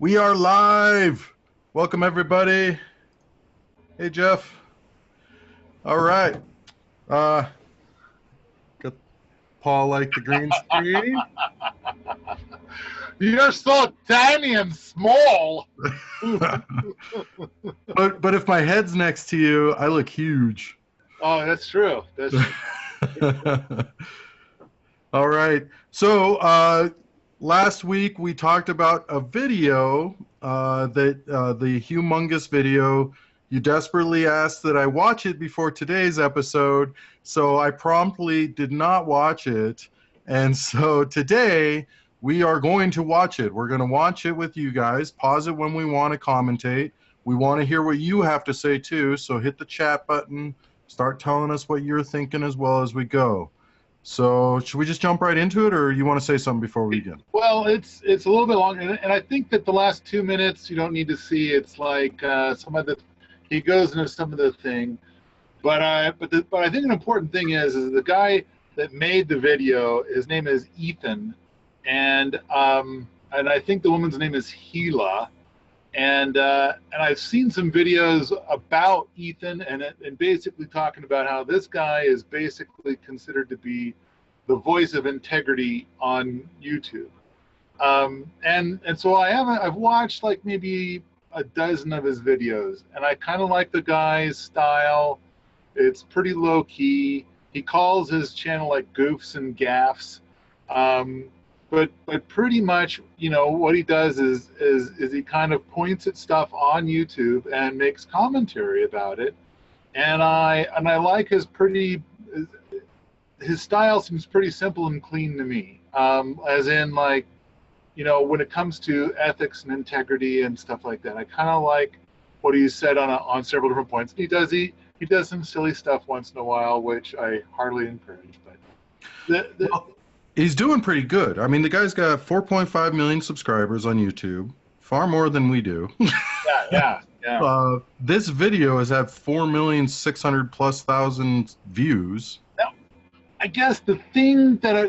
We are live. Welcome, everybody. Hey, Jeff. All right. Got Paul like the green screen. You're so tiny and small. but if my head's next to you, I look huge. Oh, that's true. That's true. All right. So last week we talked about a video the Hugh Mungus video. You desperately asked that I watch it before today's episode, so I promptly did not watch it. And so today we are going to watch it. We're going to watch it with you guys. Pause it when we want to commentate. We want to hear what you have to say too, so hit the chat button. Start telling us what you're thinking as well as we go. So should we just jump right into it, or you want to say something before we begin? Well, it's a little bit longer, and I think that the last 2 minutes you don't need to see. It's like some of the he goes into some of the thing, but I think an important thing is the guy that made the video. His name is Ethan, and I think the woman's name is Gila. And I've seen some videos about Ethan and basically talking about how this guy is basically considered to be the voice of integrity on YouTube. And so I've watched like maybe a dozen of his videos, and I kind of like the guy's style. It's pretty low key. He calls his channel like Goofs and Gaffs. But pretty much, you know, what he does is he kind of points at stuff on YouTube and makes commentary about it, and I like his style seems pretty simple and clean to me, as in, like, you know, when it comes to ethics and integrity and stuff like that. I kind of like what he said on several different points. He does some silly stuff once in a while, which I hardly encourage, but he's doing pretty good. I mean, the guy's got 4.5 million subscribers on YouTube, far more than we do. Yeah. This video has had 4,600,000+ views. Now, I guess the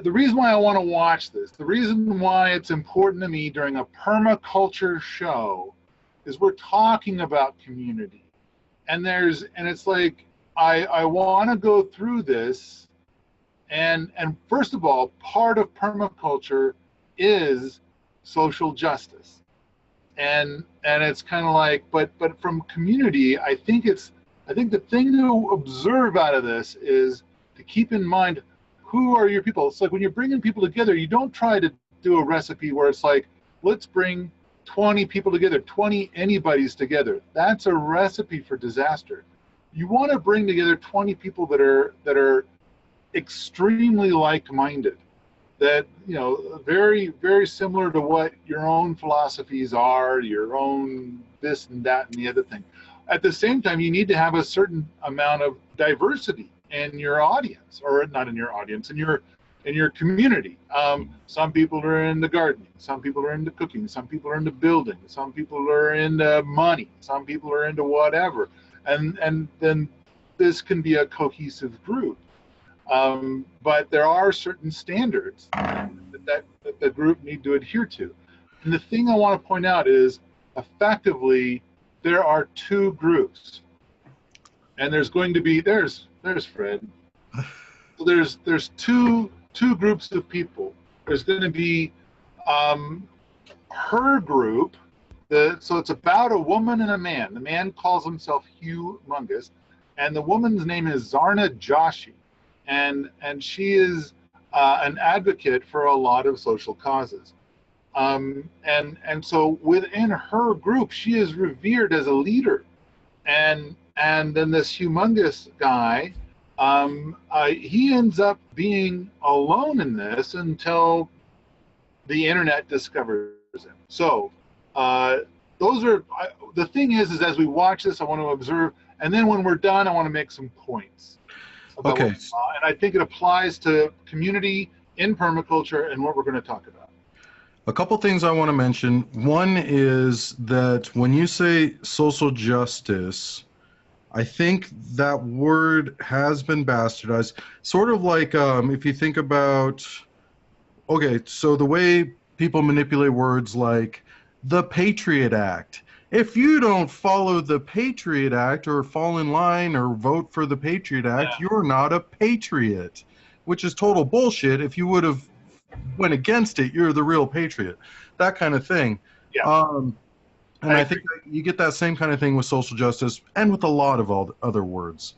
reason why I want to watch this, the reason why it's important to me during a permaculture show, is we're talking about community, and it's like I want to go through this. And first of all, part of permaculture is social justice, and it's kind of like, but from community, I think the thing to observe out of this is to keep in mind, who are your people. It's like when you're bringing people together, you don't try to do a recipe where it's like, let's bring 20 people together, 20 anybody's together. That's a recipe for disaster. You want to bring together 20 people that are extremely like-minded, that, you know, very, very similar to what your own philosophies are, your own this and that and the other thing. At the same time, you need to have a certain amount of diversity in your audience, or not in your audience, in your community. Some people are into gardening, some people are into cooking, some people are into building, some people are into money, some people are into whatever, and then this can be a cohesive group. But there are certain standards that the group need to adhere to. And the thing I want to point out is, effectively, there are two groups. And there's going to be, there's Fred. So there's two groups of people. There's going to be her group. So it's about a woman and a man. The man calls himself Hugh Mungus, and the woman's name is Zarna Joshi. And she is an advocate for a lot of social causes. And so within her group, she is revered as a leader. And then this humongous guy, he ends up being alone in this until the internet discovers him. So those are, the thing is as we watch this, I want to observe, and then when we're done, I want to make some points. Okay. And I think it applies to community in permaculture and what we're going to talk about. A couple things I want to mention. One is that when you say social justice, I think that word has been bastardized. Sort of like if you think about, okay, so the way people manipulate words like the Patriot Act. If you don't follow the Patriot Act or fall in line or vote for the Patriot Act, Yeah. you're not a patriot, which is total bullshit. If you would have went against it, you're the real patriot. That kind of thing. Yeah. And I think that you get that same kind of thing with social justice and with a lot of all the other words.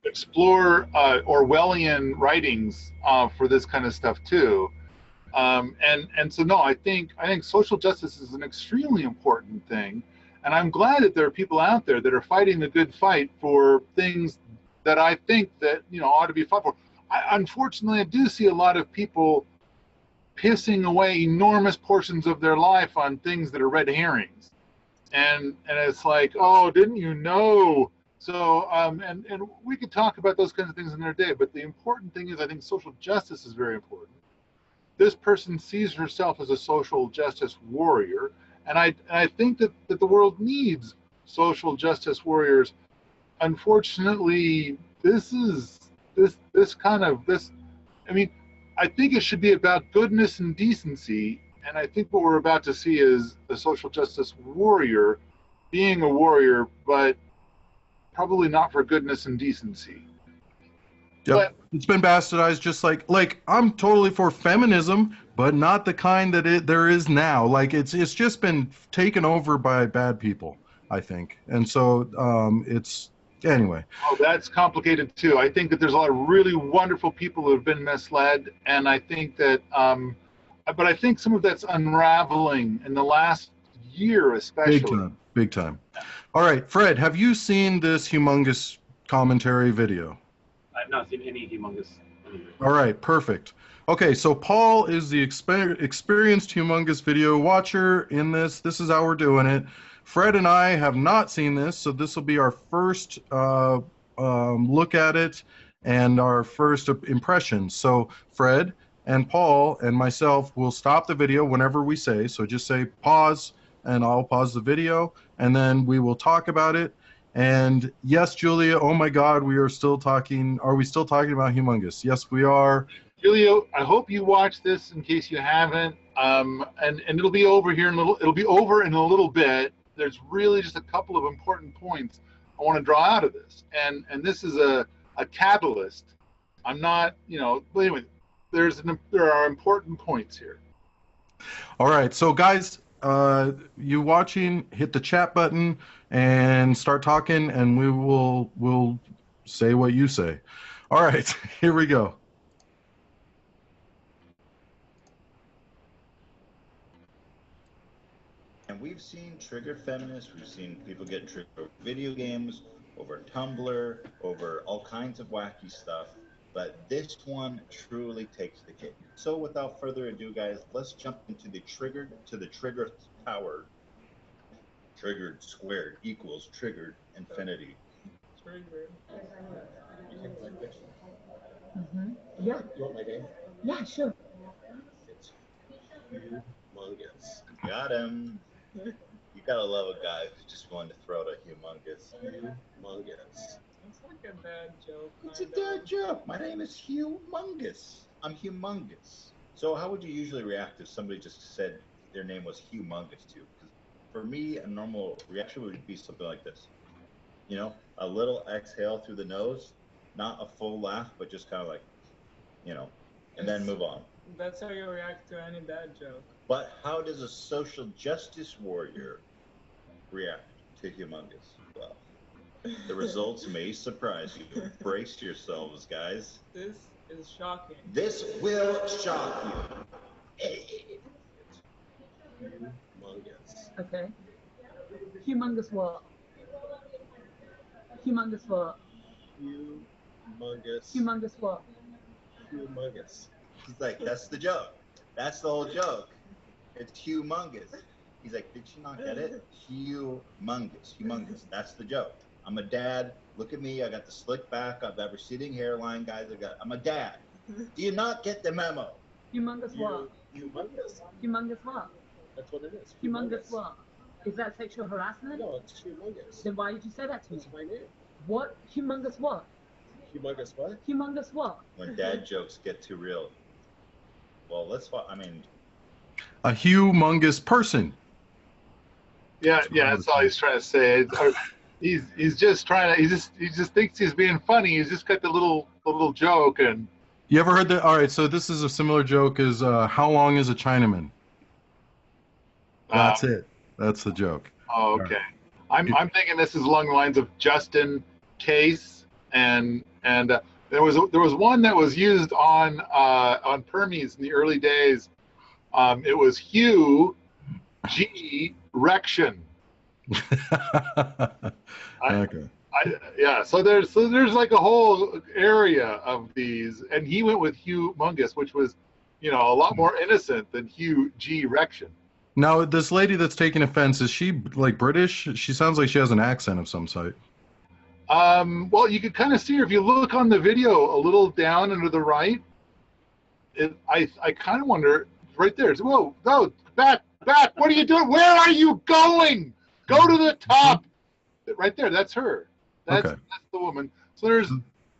Explore Orwellian writings for this kind of stuff too. And so no, I think social justice is an extremely important thing, and I'm glad that there are people out there that are fighting the good fight for things that I think that ought to be fought for. Unfortunately, I do see a lot of people pissing away enormous portions of their life on things that are red herrings, and it's like, oh, didn't you know? So and we could talk about those kinds of things another day, but the important thing is I think social justice is very important. This person sees herself as a social justice warrior, and I think that the world needs social justice warriors. Unfortunately, this I mean, I think it should be about goodness and decency, and I think what we're about to see is a social justice warrior being a warrior, but probably not for goodness and decency. Yep. But It's been bastardized, just like I'm totally for feminism, but not the kind that there is now. Like it's just been taken over by bad people, I think. And so it's anyway. oh, that's complicated too. I think that there's a lot of really wonderful people who have been misled, and I think that but I think some of that's unraveling in the last year especially. Big time. Big time. All right, Fred, have you seen this humongous commentary video? I've not seen any humongous. All right, perfect. Okay, so Paul is the experienced humongous video watcher in this. This is how we're doing it. Fred and I have not seen this, so this will be our first look at it and our first impressions. So Fred and Paul and myself will stop the video whenever we say. So just say pause, and I'll pause the video, and then we will talk about it. And yes, Julia, oh my God, we are still talking. Are we still talking about humongous? Yes, we are. Julia, I hope you watch this in case you haven't. And it'll be over here it'll be over in a little bit. There's really just a couple of important points I want to draw out of this. And this is a catalyst. I'm not, but anyway, there are important points here. All right, so guys, you watching, hit the chat button and start talking, and we'll say what you say. All right, here we go. And we've seen triggered feminists, we've seen people get triggered over video games, over Tumblr, over all kinds of wacky stuff, but this one truly takes the cake. So without further ado, guys, let's jump into the trigger tower. Triggered squared equals triggered infinity. Triggered. You take my picture. Yeah. You want my name? Yeah, sure. It's humongous. Got him. You gotta love a guy who's just willing to throw out a humongous. Humongous. It's like a dad joke. It's a dad joke. My name is Humongous. I'm humongous. So how would you usually react if somebody just said their name was humongous to you? Because for me, a normal reaction would be something like this. You know, a little exhale through the nose, not a full laugh, but just kind of like, and then move on. That's how you react to any dad joke. But how does a social justice warrior react to humongous? Well, the results may surprise you. Brace yourselves, guys. This is shocking. This will shock you. Hey. Humongous. Okay. Humongous what? Humongous what? Humongous. Humongous what? Humongous. He's like, that's the joke. That's the whole joke. It's humongous. He's like, did you not get it? Humongous. Humongous. That's the joke. I'm a dad. Look at me. I got the slick back. I've got receding hairline, guys. I'm a dad. Do you not get the memo? Humongous what? Humongous. Humongous what? That's what it is. Humongous what? Is that sexual harassment? No, it's humongous. Then why did you say that to me? It's my name. What? Humongous what? Humongous what? Humongous what? When dad jokes get too real. Well, let's. I mean. a humongous person. Yeah, that's all he's trying to say. He's just trying to. He just thinks he's being funny. He's just got the little joke. And You ever heard that? All right, so this is a similar joke as how long is a Chinaman? That's it. That's the joke. Oh, okay. Right. I'm thinking this is along the lines of Justin Case, and there was one that was used on Permies in the early days. It was Hugh G. Rection. Okay. So there's like a whole area of these, and he went with Hugh Mungus, which was, a lot more innocent than Hugh G. Rection. Now, this lady that's taking offense, is she like British? She sounds like she has an accent of some sort. Well, you could kind of see her if you look on the video a little down and to the right. I kind of wonder right there. Whoa, no, back! What are you doing? Where are you going? Go to the top. Right there. That's her. That's the woman. So there's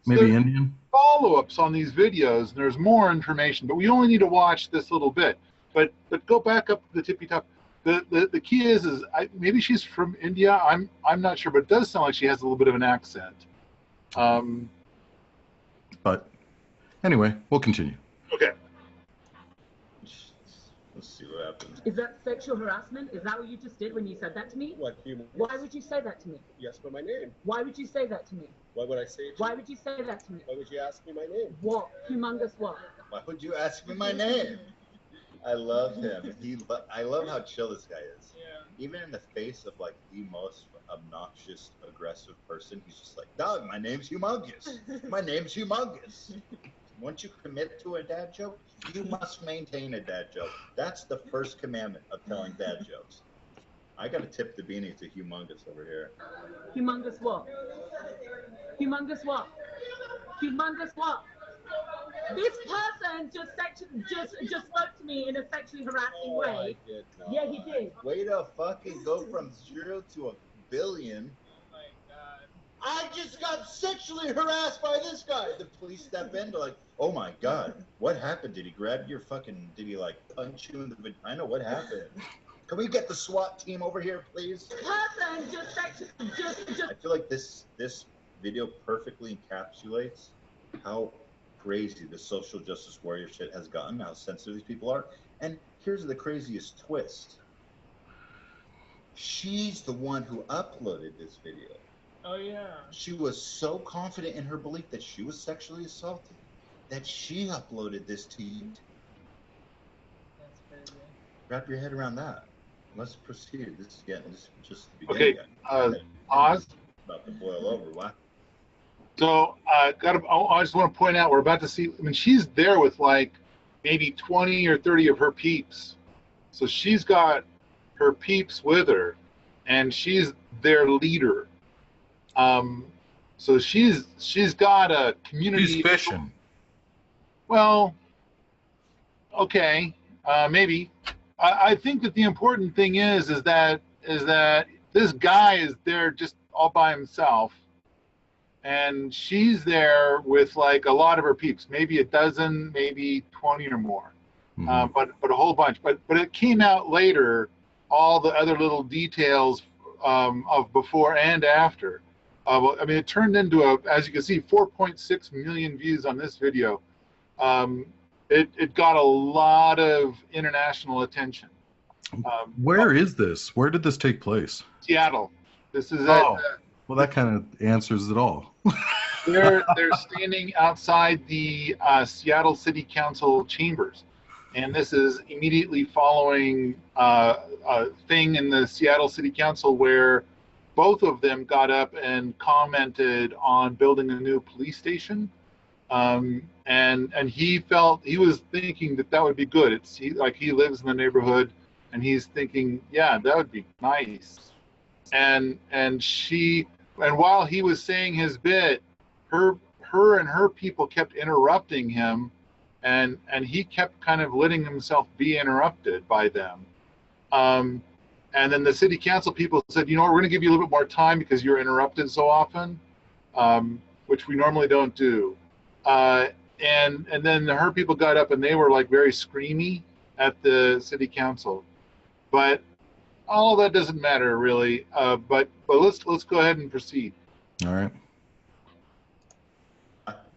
maybe Indian follow-ups on these videos, and there's more information, but we only need to watch this little bit. But go back up to the tippy top. The key is maybe she's from India. I'm not sure, but it does sound like she has a little bit of an accent. But anyway, we'll continue. Okay. Let's see what happens. Is that sexual harassment? Is that what you just did when you said that to me? What, human? Why would you say that to me? Yes, but my name. Why would you say that to me? Why would I say it to Why you? would you say that to me? Why would you ask me my name? What? Humongous what? Why would you ask me my name? I love him. I love how chill this guy is. Yeah. Even in the face of like the most obnoxious, aggressive person, he's just like, "Dog, my name's Humongous. My name's Humongous." Once you commit to a dad joke, you must maintain a dad joke. That's the first commandment of telling dad jokes. I gotta tip the beanie to Humongous over here. Humongous what? Humongous what? Humongous what? This person just spoke to me in a sexually harassing way. I did not. Yeah, he did. Way to fucking go from 0 to 1 billion. Oh my god. I just got sexually harassed by this guy. The police step in, they're like, "Oh my god, what happened? Did he grab your fucking, did he like punch you in the vagina? What happened? Can we get the SWAT team over here, please?" Person just I feel like this video perfectly encapsulates how crazy the social justice warrior shit has gotten, how sensitive these people are. And here's the craziest twist. She's the one who uploaded this video. Oh yeah. She was so confident in her belief that she was sexually assaulted that she uploaded this to YouTube. That's crazy. Wrap your head around that. Let's proceed. This is just the beginning. Okay, pause. About to boil over. Wow. So I just want to point out, we're about to see, she's there with like maybe 20 or 30 of her peeps. So she's got her peeps with her, and she's their leader. So she's got a community. She's fishing. Well, okay, maybe. I think that the important thing is that this guy is there just all by himself, and she's there with like a lot of her peeps, maybe a dozen, maybe 20 or more, but a whole bunch. But it came out later, all the other little details of before and after. It turned into as you can see, 4.6 million views on this video. It got a lot of international attention. Where is this? Where did this take place? Seattle. This is well, that kind of answers it all. They're standing outside the Seattle City Council chambers, and this is immediately following a thing in the Seattle City Council where both of them got up and commented on building a new police station, and he was thinking that would be good. He lives in the neighborhood, and he's thinking, yeah, that would be nice. And while he was saying his bit, her and her people kept interrupting him, and he kept kind of letting himself be interrupted by them. And then the city council people said, we're going to give you a little bit more time because you're interrupted so often, which we normally don't do. And then her people got up, and they were like very screamy, at the city council. But all that doesn't matter really. But let's go ahead and proceed. All right.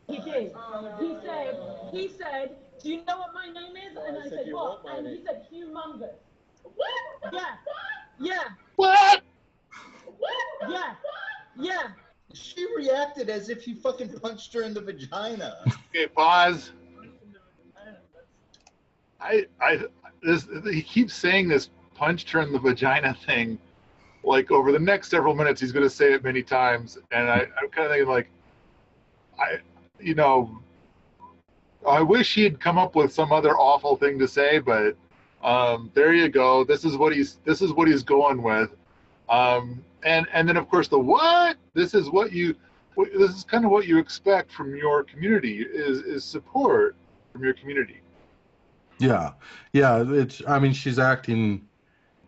He did. He said, do you know what my name is? And I said, what? And he said, humongous. What? Yeah. Yeah. What? Yeah. Yeah. She reacted as if you fucking punched her in the vagina. Okay, pause. He keeps saying this punched her in the vagina thing. Like over the next several minutes, he's going to say it many times. And I'm kind of thinking like, I wish he had come up with some other awful thing to say, but there you go. This is what he's going with. And then of course the what? This is kind of what you expect from your community is support from your community. Yeah. I mean, she's acting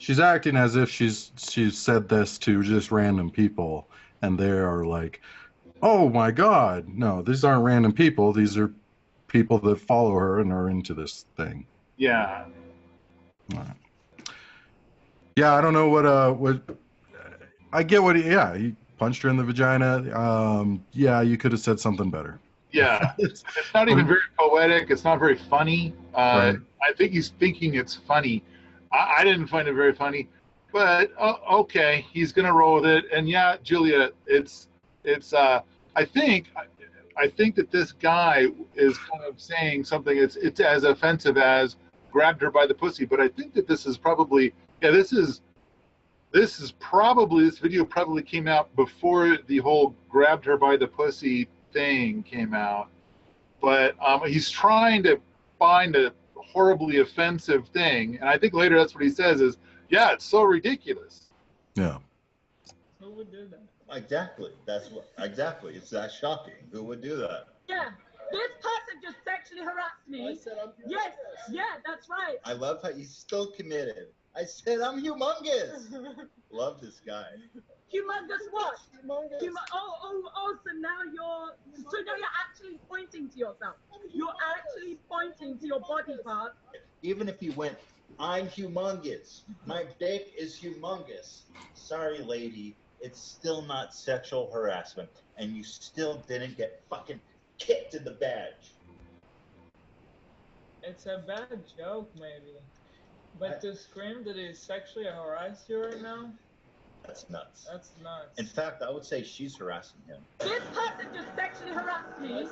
as if she's said this to just random people, and they are like, oh my God, no, these aren't random people. These are people that follow her and are into this thing. Yeah. Yeah, I don't know what I get what he punched her in the vagina. Yeah, you could have said something better. Yeah. It's not even very poetic. It's not very funny. Right. I think he's thinking it's funny. I didn't find it very funny, but okay, he's gonna roll with it. And yeah, Julia, it's I think that this guy is kind of saying something. It's as offensive as grabbed her by the pussy, but I think that this is probably this video probably came out before the whole grabbed her by the pussy thing came out. But he's trying to find a horribly offensive thing, and I think later that's what he says is, yeah, it's so ridiculous. Yeah. Who would do that? Exactly. Exactly. It's that shocking. Who would do that? Yeah. This person just sexually harassed me. I said I'm humongous. Yes. Yeah, that's right. I love how he's still committed. I said I'm humongous. Love this guy. Humongous what? Humongous. So now you're actually pointing to yourself. You're actually pointing to your body part. Even if you went, I'm humongous. My dick is humongous. Sorry, lady. It's still not sexual harassment, and you still didn't get fucking kicked in the badge. It's a bad joke, maybe. But to scream that he sexually harassed you right now? That's nuts. That's nuts. In fact, I would say she's harassing him. This person just sexually harassed me.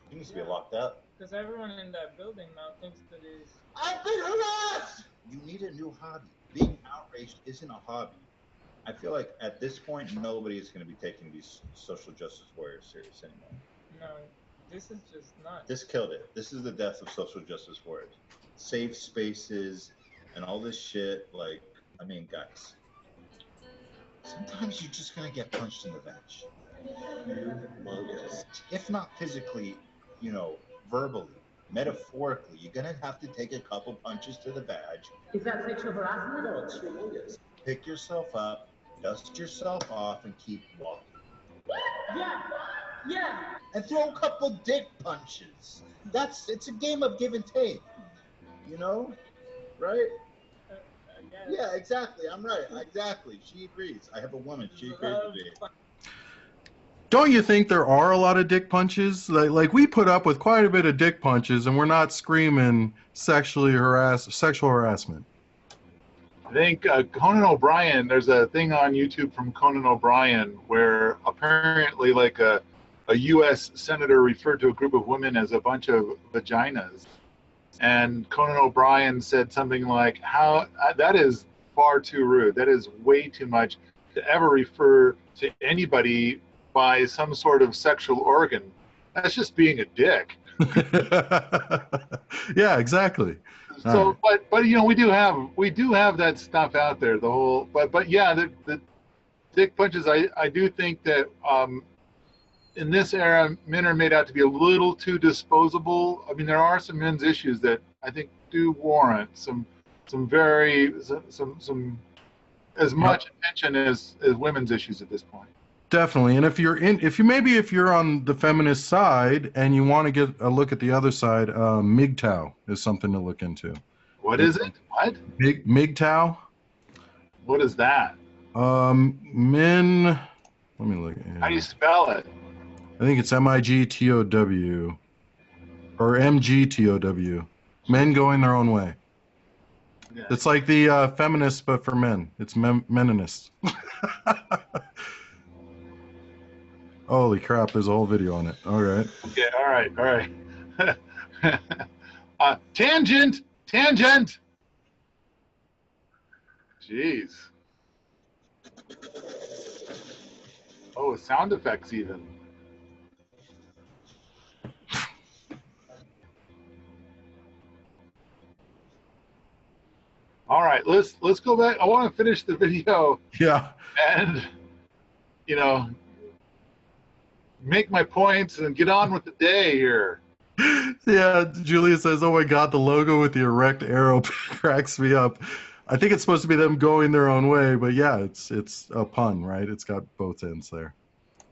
He needs to be locked up. Because everyone in that building now thinks that he's... I've been harassed! You need a new hobby. Being outraged isn't a hobby. I feel like at this point, nobody is going to be taking these social justice warriors serious anymore. No, this is just nuts. This killed it. This is the death of social justice warriors. Safe spaces and all this shit. Like, I mean, guys, sometimes you're just going to get punched in the badge. If not physically, verbally, metaphorically, you're going to have to take a couple punches to the badge. Is that sexual harassment? No, it's humongous. Pick yourself up, dust yourself off, and keep walking. Yeah. And throw a couple dick punches. It's a game of give and take. Right? Yeah, exactly. I'm right. Exactly. She agrees. I have a woman. She agrees with me. Don't you think there are a lot of dick punches? Like we put up with quite a bit of dick punches, and we're not screaming sexual harassment. I think Conan O'Brien, there's a thing on YouTube from Conan O'Brien where apparently like a U.S. senator referred to a group of women as a bunch of vaginas. And Conan O'Brien said something like, that is far too rude. That is way too much to ever refer to anybody by some sort of sexual organ. That's just being a dick. Yeah, exactly. So, but we do have that stuff out there. The whole, but yeah, the dick punches. I do think that in this era, men are made out to be a little too disposable. I mean, there are some men's issues that I think do warrant some as much attention as women's issues at this point. Definitely. And if you're on the feminist side and you want to get a look at the other side, MGTOW is something to look into. What is it? What? MGTOW. What is that? Men. Let me look. How do you spell it? I think it's MIGTOW or MGTOW. Men going their own way. Yeah. It's like the feminists, but for men. It's meninists. Holy crap! There's a whole video on it. All right. Okay. All right. Tangent. Jeez. Oh, sound effects even. All right, let's go back. I want to finish the video Yeah. and make my points and get on with the day here. Yeah. Julia says, "Oh my God, the logo with the erect arrow cracks me up." I think it's supposed to be them going their own way, but yeah, it's a pun, right? It's got both ends there.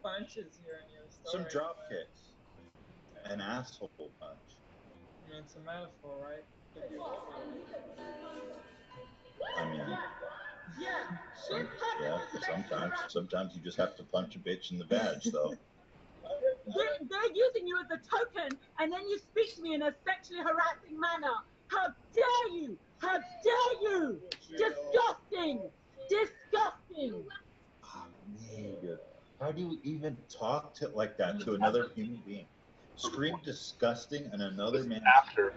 Punches here in your story. Some drop kicks. An asshole punch. I mean, it's a metaphor, right? I mean, sometimes you just have to punch a bitch in the badge, though. They're using you as a token, and then you speak to me in a sexually harassing manner. How dare you? How dare you? Disgusting! Disgusting! Oh, nigga. How do you even talk to like that to another human being? Scream disgusting and another man After.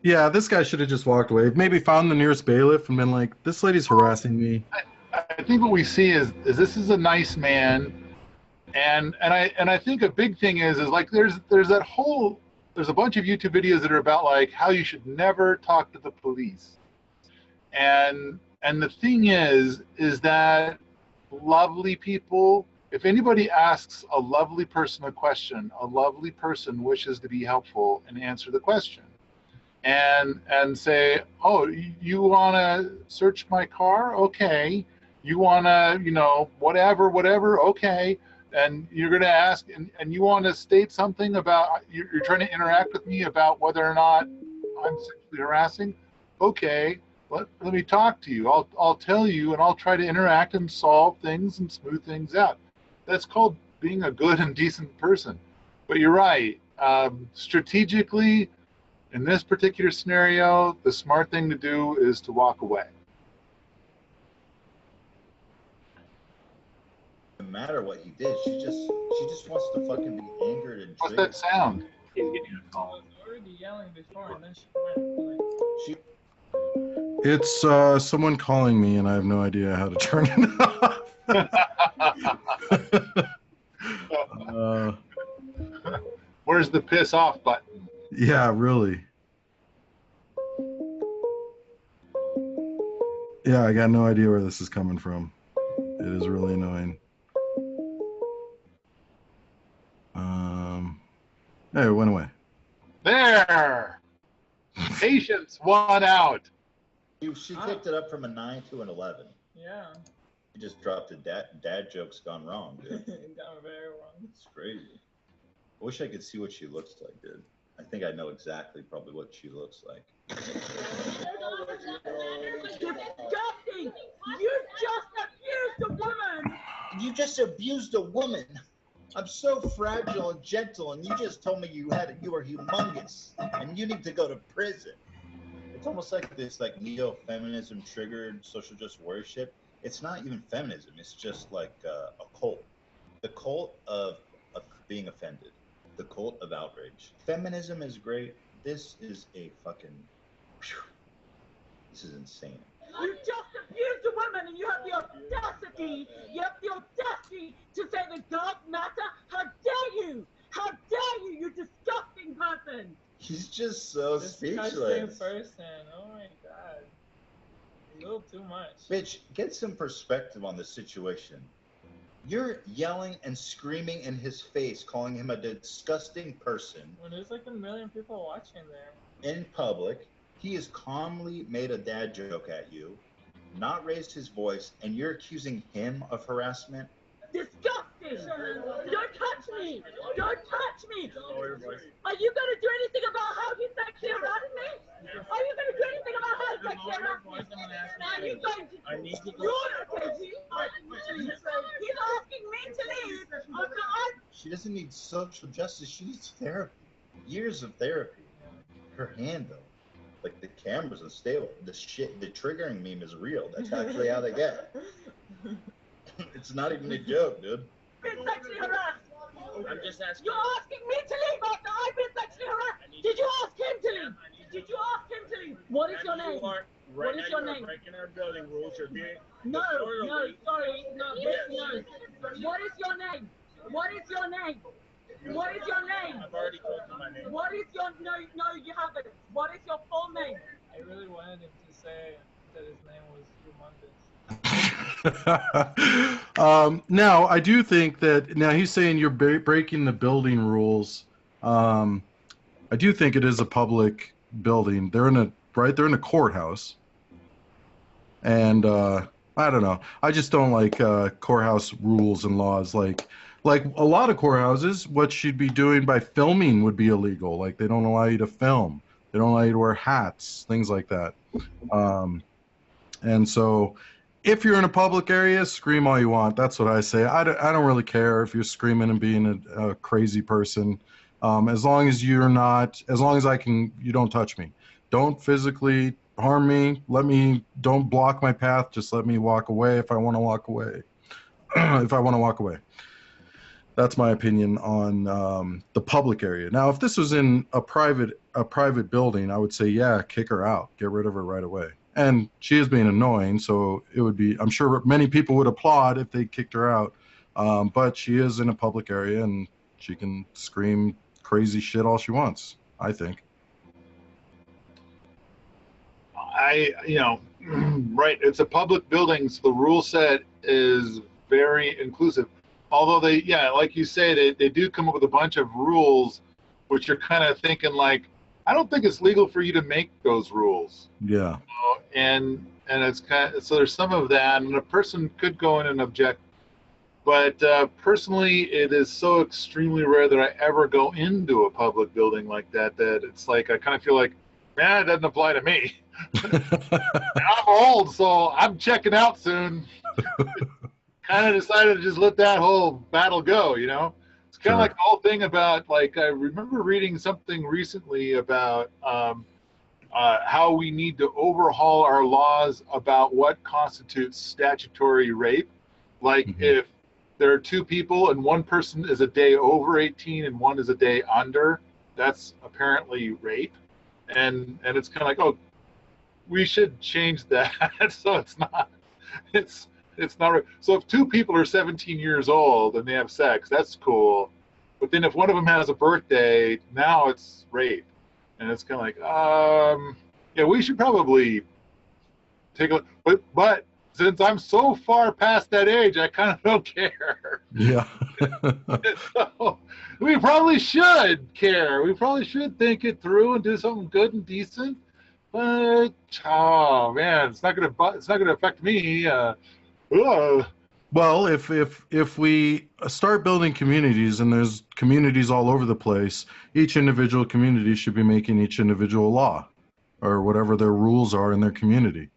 Yeah, this guy should have just walked away. Maybe found the nearest bailiff and been like, "This lady's harassing me." I think what we see is this is a nice man, and I think a big thing is like there's a bunch of YouTube videos that are about like how you should never talk to the police, and the thing is that lovely people, if anybody asks a lovely person a question, a lovely person wishes to be helpful and answer the question. And say, "Oh, you want to search my car? Okay. You want to, whatever, okay." And you're going to ask, and you want to state something about, you're trying to interact with me about whether or not I'm sexually harassing? Okay, let me talk to you. I'll tell you, and I'll try to interact and solve things and smooth things out. That's called being a good and decent person. But you're right. Strategically, in this particular scenario, the smart thing to do is to walk away. no matter what he did, she just wants to fucking be angered and What's triggered. that sound? He's getting a I call. was already yelling before, and then she went. She It's someone calling me, and I have no idea how to turn it off. Where's the piss off button? Yeah, really. Yeah, I got no idea where this is coming from. It is really annoying. Hey, it went away. There! Patience won out. She kicked it up from a 9 to an 11. Yeah. She just dropped a dad joke's gone wrong, dude. It got very wrong. It's crazy. I wish I could see what she looks like, dude. I think I know exactly probably what she looks like. Disgusting! You just abused a woman! You just abused a woman. I'm so fragile and gentle, and you just told me you were humongous, and you need to go to prison. It's almost like this like neo-feminism triggered social justice worship. It's not even feminism. It's just like a cult. The cult of being offended. The cult of outrage. Feminism is great. This is a fucking... This is insane. You just abused a woman and you have the audacity to say that God matter? How dare you? How dare you, you disgusting person! He's just so Disgusting speechless. person. Oh my god. A little too much. Bitch, get some perspective on the situation. You're yelling and screaming in his face, calling him a disgusting person. When there's like 1 million people watching there. In public. He has calmly made a dad joke at you, not raised his voice, and you're accusing him of harassment? Disgusting! Don't touch me! Don't touch me! Are you going to do anything about how he sexually harassed me? Are you going to do anything about her sexual harassment? Are you going to? I need to go. He's asking me to leave after I. She doesn't need social justice. She needs therapy. Years of therapy. Her handle, like the cameras unstable. The triggering meme is real. That's actually how they get. It's not even a joke, dude. Been sexually harassed. I'm just asking. You're asking me to leave after I've been sexually harassed. Did you ask him to leave? Did you ask him to leave? What is your name? What is your name? Breaking our building rules. You're being. No, sorry, no. What is your name? What is your name? What is your name? I've already told you my name. What is your no? You haven't. What is your full name? I really wanted him to say that his name was Mungus. Now, I do think that now he's saying you're breaking the building rules. I do think it is a public building. They're in a courthouse, and I don't know. I just don't like courthouse rules and laws. Like a lot of courthouses, what she'd be doing by filming would be illegal. Like they don't allow you to film. They don't allow you to wear hats, things like that. And so if you're in a public area, scream all you want. That's what I say. I don't really care if you're screaming and being a crazy person. As long as you don't touch me. Don't physically harm me. Don't block my path. Just let me walk away if I want to walk away. That's my opinion on the public area. Now, if this was in a private building, I would say, yeah, kick her out, get rid of her right away. And she is being annoying, so it would be. I'm sure many people would applaud if they kicked her out. But she is in a public area, and she can scream crazy shit all she wants, I think. Right. It's a public building, so the rule set is very inclusive. Although like you say, they do come up with a bunch of rules, which you're kind of thinking like, I don't think it's legal for you to make those rules. Yeah. And it's kind of, so there's some of that, and a person could go in and object. But personally, it is so extremely rare that I ever go into a public building like that it's like I kind of feel like, man, it doesn't apply to me. I'm old, so I'm checking out soon. Kind of decided to just let that whole battle go, It's kind of like the whole thing about, like, I remember reading something recently about how we need to overhaul our laws about what constitutes statutory rape. Like, if there are two people and one person is a day over 18 and one is a day under, that's apparently rape. And it's kind of like, oh, we should change that so it's not rape. So if two people are 17 years old and they have sex, that's cool. But then if one of them has a birthday, now it's rape. And it's kind of like, yeah, we should probably take a look. But since I'm so far past that age, I kind of don't care. Yeah. So we probably should care. We probably should think it through and do something good and decent. But oh man, it's not gonna affect me. Well, if we start building communities, and there's communities all over the place, each individual community should be making each individual law, or whatever their rules are in their community,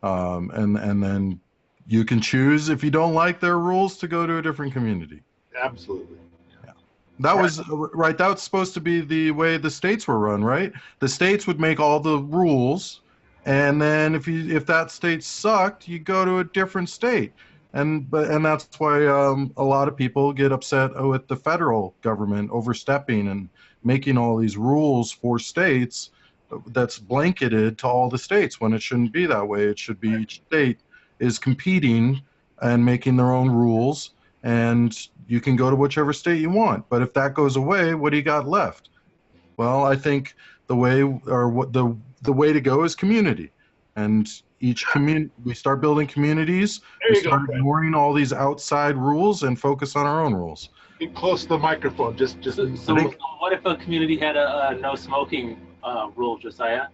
and then you can choose, if you don't like their rules, to go to a different community. Absolutely. Yeah. That was right. That was supposed to be the way the states were run, right? The states would make all the rules, and then if that state sucked, you go to a different state. And that's why a lot of people get upset with the federal government overstepping and making all these rules for states that's blanketed to all the states, when it shouldn't be that way. It should be each state is competing and making their own rules, and you can go to whichever state you want. But if that goes away, what do you got left? Well, I think the way to go is community, and each community, we start building communities. We start ignoring all these outside rules and focus on our own rules. Get close to the microphone. So what if a community had a no smoking rule, Josiah?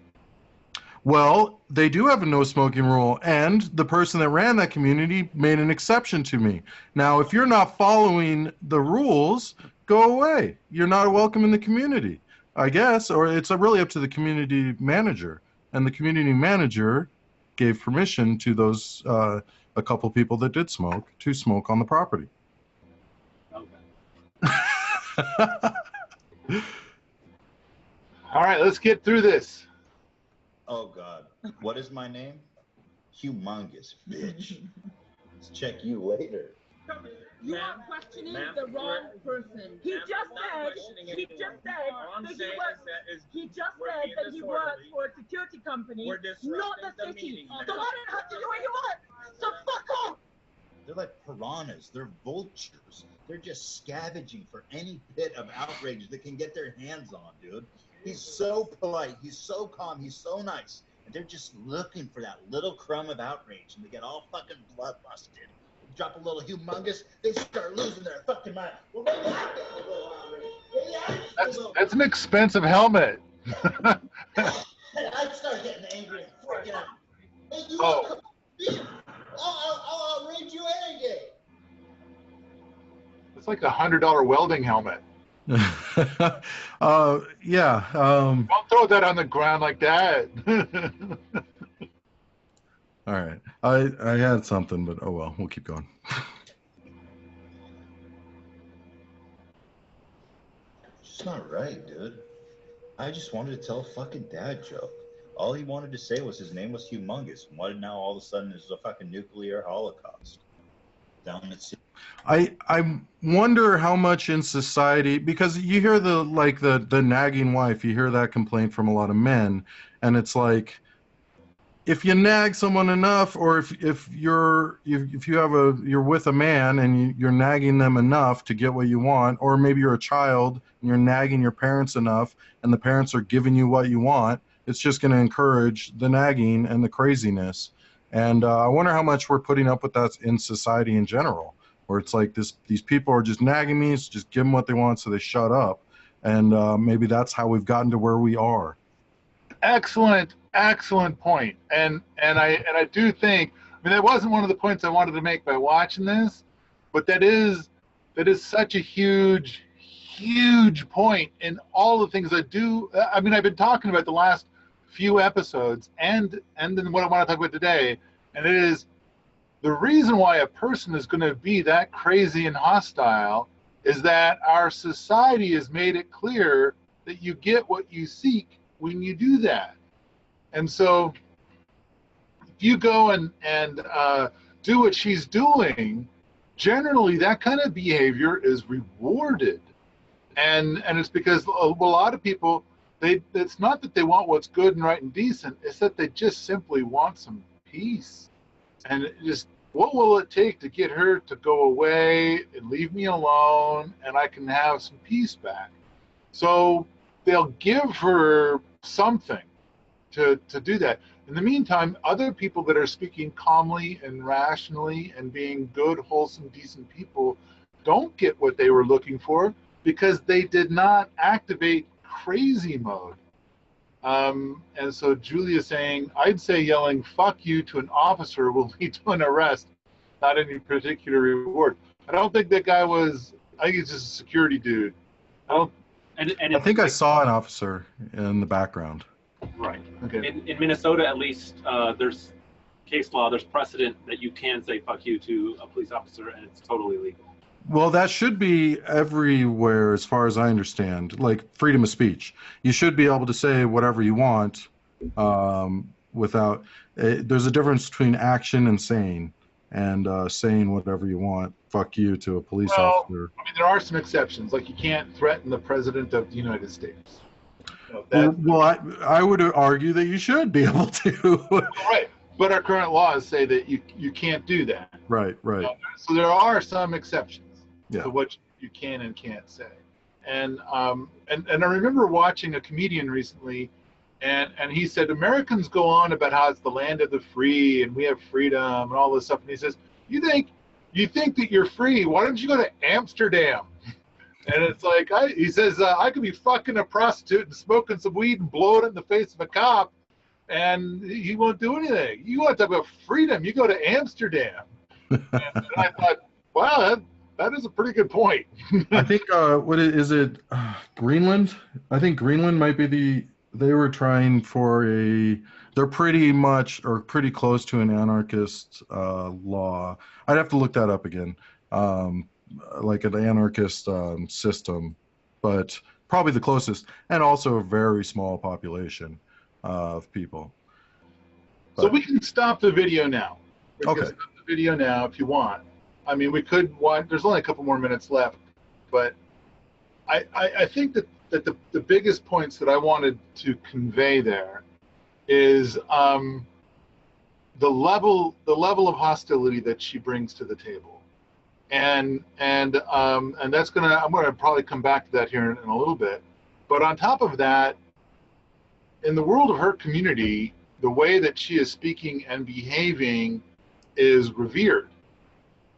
Well, they do have a no smoking rule, and the person that ran that community made an exception to me. Now, if you're not following the rules, go away. You're not welcome in the community. I guess, or it's really up to the community manager. And the community manager gave permission to those a couple people that did smoke to smoke on the property. Okay. All right, let's get through this. Oh God, what is my name? Humongous, bitch. Let's check you later. You are questioning the wrong person. He just said that he works for a security company, not the city. So I don't have to do what you want. So fuck off. They're like piranhas. They're vultures. They're just scavenging for any bit of outrage they can get their hands on, dude. He's so polite. He's so calm. He's so nice. And they're just looking for that little crumb of outrage, and they get all fucking bloodlusted. Drop a little humongous, they start losing their fucking mind. Well, That's an expensive helmet. I start getting angry and freaking out. Hey, you want to I'll outrage you any day. It's like $100 welding helmet. Yeah. Don't throw that on the ground like that. All right. I had something, but oh well, we'll keep going. It's not right, dude. I just wanted to tell a fucking dad joke. All he wanted to say was his name was Humongous, and what now all of a sudden is a fucking nuclear holocaust down at sea. I wonder how much in society, because you hear the nagging wife, you hear that complaint from a lot of men, and it's like, if you nag someone enough, or if you're with a man and you're nagging them enough to get what you want, or maybe you're a child and you're nagging your parents enough and the parents are giving you what you want, it's just going to encourage the nagging and the craziness. And I wonder how much we're putting up with that in society in general, where it's like these people are just nagging me, so just give them what they want so they shut up. And maybe that's how we've gotten to where we are. Excellent Point. And I do think, I mean, that wasn't one of the points I wanted to make by watching this, but that is such a huge point in all the things I do. I mean, I've been talking about the last few episodes and then what I want to talk about today, and it is the reason why a person is going to be that crazy and hostile is that our society has made it clear that you get what you seek when you do that. And so if you go and do what she's doing, generally that kind of behavior is rewarded. And it's because a lot of people, it's not that they want what's good and right and decent, it's that they just simply want some peace. And just, what will it take to get her to go away and leave me alone and I can have some peace back? So they'll give her something to do that. In the meantime, other people that are speaking calmly and rationally and being good, wholesome, decent people don't get what they were looking for because they did not activate crazy mode. And so Julia's saying, I'd say yelling "fuck you" to an officer will lead to an arrest, not any particular reward. I don't think that guy was, I think he's just a security dude. I think I saw an officer in the background. Right. Okay. In Minnesota, at least, there's case law, there's precedent that you can say "fuck you" to a police officer, and it's totally legal. Well, that should be everywhere, as far as I understand. Like freedom of speech, you should be able to say whatever you want, without. There's a difference between action and saying, and saying whatever you want. Fuck you to a police officer. I mean, there are some exceptions, like you can't threaten the president of the United States. Well, I would argue that you should be able to. Right, but our current laws say that you can't do that. Right. So there are some exceptions to what you can and can't say. And I remember watching a comedian recently, and he said Americans go on about how it's the land of the free and we have freedom and all this stuff. And he says, you think that you're free? Why don't you go to Amsterdam? And it's like, he says, I could be fucking a prostitute and smoking some weed and blowing it in the face of a cop, and he won't do anything. You want to talk about freedom, you go to Amsterdam. And I thought, wow, That is a pretty good point. I think is it Greenland? I think Greenland might be they were trying for they're pretty much or pretty close to an anarchist law. I'd have to look that up again. Like an anarchist system, but probably the closest, and also a very small population of people. So we can stop the video now. We can Okay. stop the video now if you want. I mean, we could watch. There's only a couple more minutes left, but I think that the biggest points that I wanted to convey there is the level of hostility that she brings to the table, and that's I'm gonna probably come back to that here in a little bit. But on top of that, in the world of her community, the way that she is speaking and behaving is revered,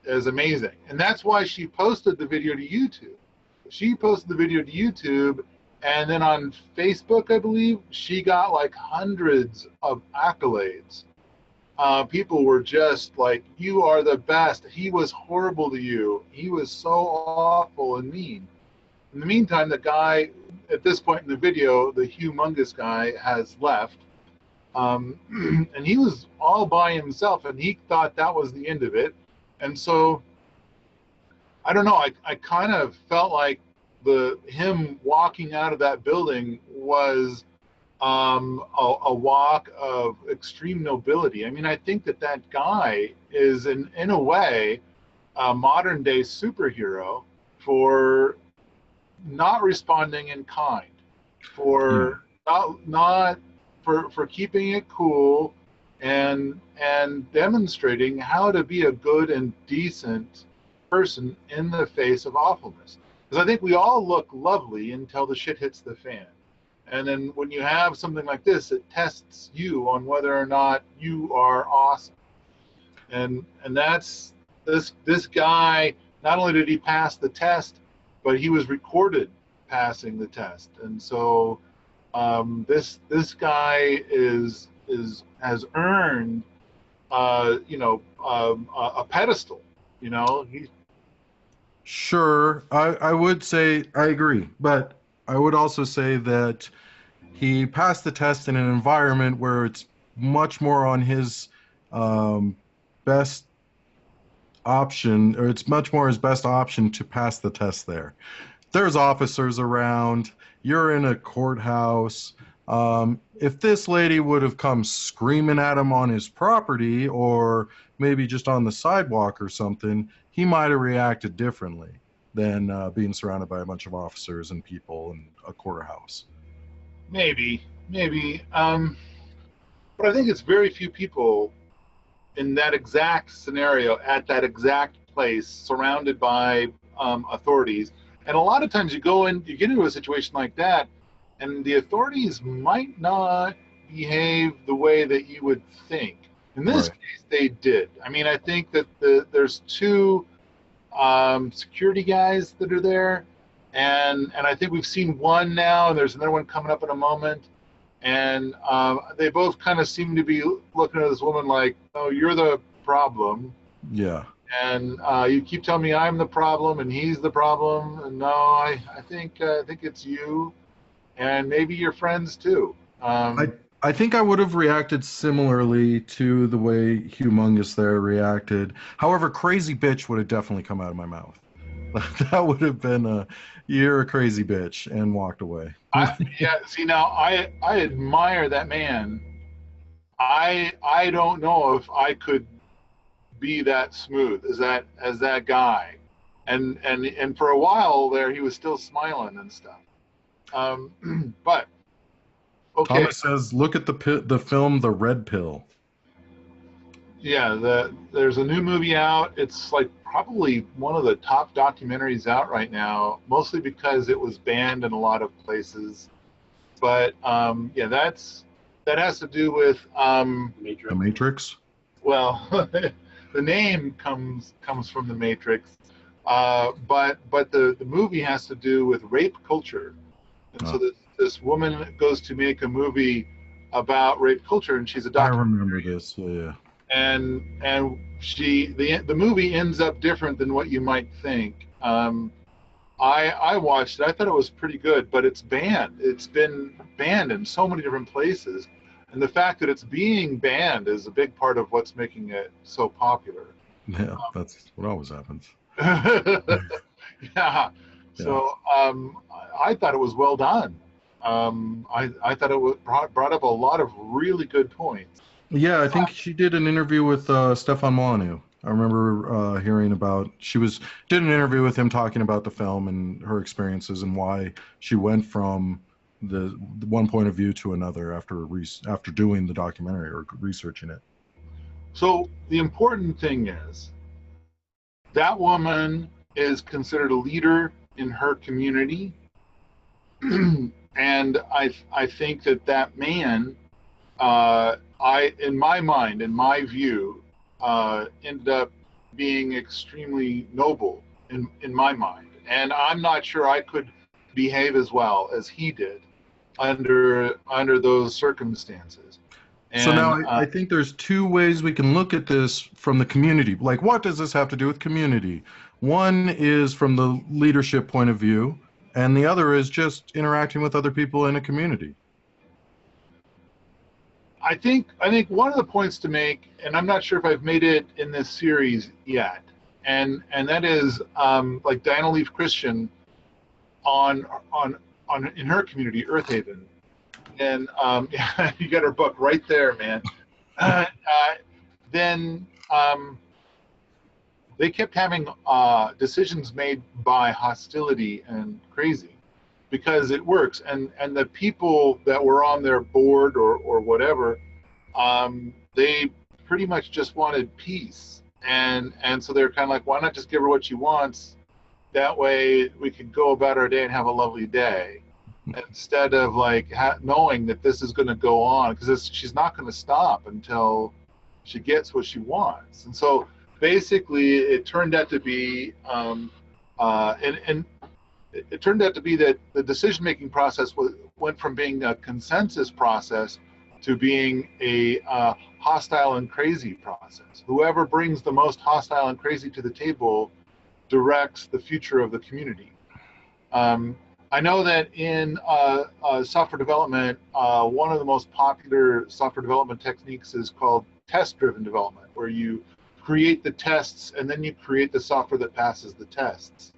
is amazing. And that's why she posted the video to YouTube. She posted the video to YouTube, and then on Facebook, I believe, she got like hundreds of accolades. People were just like, you are the best. He was horrible to you. He was so awful and mean. In the meantime, the guy, at this point in the video, the Hugh Mungus guy has left. And he was all by himself, and he thought that was the end of it. And so, I don't know, I kind of felt like him walking out of that building was a walk of extreme nobility. I mean, I think that guy is, in a way, a modern-day superhero for not responding in kind, for for keeping it cool and demonstrating how to be a good and decent person in the face of awfulness. Because I think we all look lovely until the shit hits the fan. And then when you have something like this, it tests you on whether or not you are awesome. And that's this guy, not only did he pass the test, but he was recorded passing the test. And so this guy has earned a pedestal. Sure, I would say I agree, but I would also say that he passed the test in an environment where it's much more on his best option, or it's much more his best option to pass the test there. There's officers around. You're in a courthouse. If this lady would have come screaming at him on his property or maybe just on the sidewalk or something, he might have reacted differently than being surrounded by a bunch of officers and people in a courthouse. Maybe. But I think it's very few people in that exact scenario at that exact place surrounded by authorities. And a lot of times you get into a situation like that, and the authorities might not behave the way that you would think. In this case, they did. I mean, I think that there's two security guys that are there, and I think we've seen one now, and there's another one coming up in a moment. And they both kind of seem to be looking at this woman like, "Oh, you're the problem." Yeah. And you keep telling me I'm the problem and he's the problem. And no, I think it's you, and maybe your friends too. I think I would have reacted similarly to the way Humongous there reacted. However, crazy bitch would have definitely come out of my mouth. That would have been you're a crazy bitch, and walked away. See, now I admire that man. I don't know if I could be that smooth as that guy, and for a while there he was still smiling and stuff. But okay. Thomas says, look at the film The Red Pill. Yeah, there's a new movie out. It's like probably one of the top documentaries out right now, mostly because it was banned in a lot of places. But yeah, that has to do with The Matrix. Well, the name comes from the Matrix, but the movie has to do with rape culture, and so this woman goes to make a movie about rape culture, and she's a doctor. I remember this. Yeah. and the movie ends up different than what you might think. I watched it. I thought it was pretty good, but it's banned. It's been banned in so many different places, and the fact that it's being banned is a big part of what's making it so popular. Yeah, that's what always happens. Yeah. So I thought it was well done. I thought it brought up a lot of really good points. Yeah, I think she did an interview with Stefan Molyneux. I remember hearing about did an interview with him talking about the film and her experiences and why she went from the one point of view to another after doing the documentary or researching it. So the important thing is that woman is considered a leader in her community, and I think that man, in my mind, in my view, ended up being extremely noble in my mind, and I'm not sure I could behave as well as he did under those circumstances. And, so now I think there's two ways we can look at this from the community. Like, what does this have to do with community? One is from the leadership point of view, and the other is just interacting with other people in a community. I think one of the points to make, and I'm not sure if I've made it in this series yet, and that is like Diana Leaf Christian on in her community, Earth Haven, and you got her book right there, man. Then they kept having decisions made by hostility and crazy, because it works, and the people that were on their board or whatever, they pretty much just wanted peace, and so they're kind of like, why not just give her what she wants? That way we could go about our day and have a lovely day, instead of like knowing that this is going to go on, because she's not going to stop until she gets what she wants. And so basically it turned out to be it turned out to be that the decision-making process went from being a consensus process to being a hostile and crazy process. Whoever brings the most hostile and crazy to the table directs the future of the community. I know that in software development, one of the most popular software development techniques is called test-driven development, where you create the tests and then you create the software that passes the tests.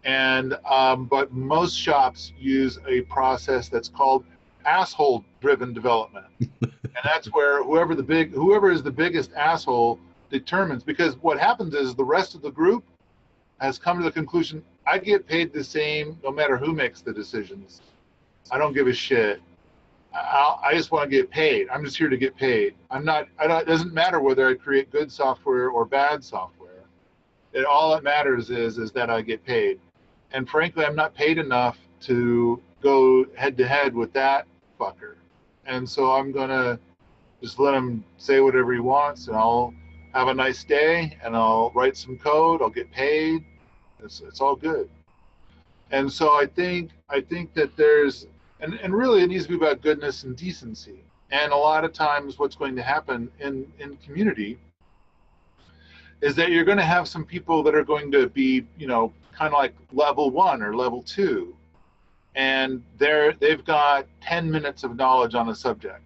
And but most shops use a process that's called asshole-driven development, and that's where whoever is the biggest asshole determines. Because what happens is the rest of the group has come to the conclusion: I get paid the same no matter who makes the decisions. I don't give a shit. I just want to get paid. I'm just here to get paid. It doesn't matter whether I create good software or bad software. All that matters is that I get paid. And frankly, I'm not paid enough to go head to head with that fucker. And so I'm gonna just let him say whatever he wants, and I'll have a nice day, and I'll write some code. I'll get paid. It's all good. And so I think that there's, and really it needs to be about goodness and decency. And a lot of times what's going to happen in community is that you're going to have some people that are going to be, kind of like level 1 or level 2, and they've got 10 minutes of knowledge on a subject.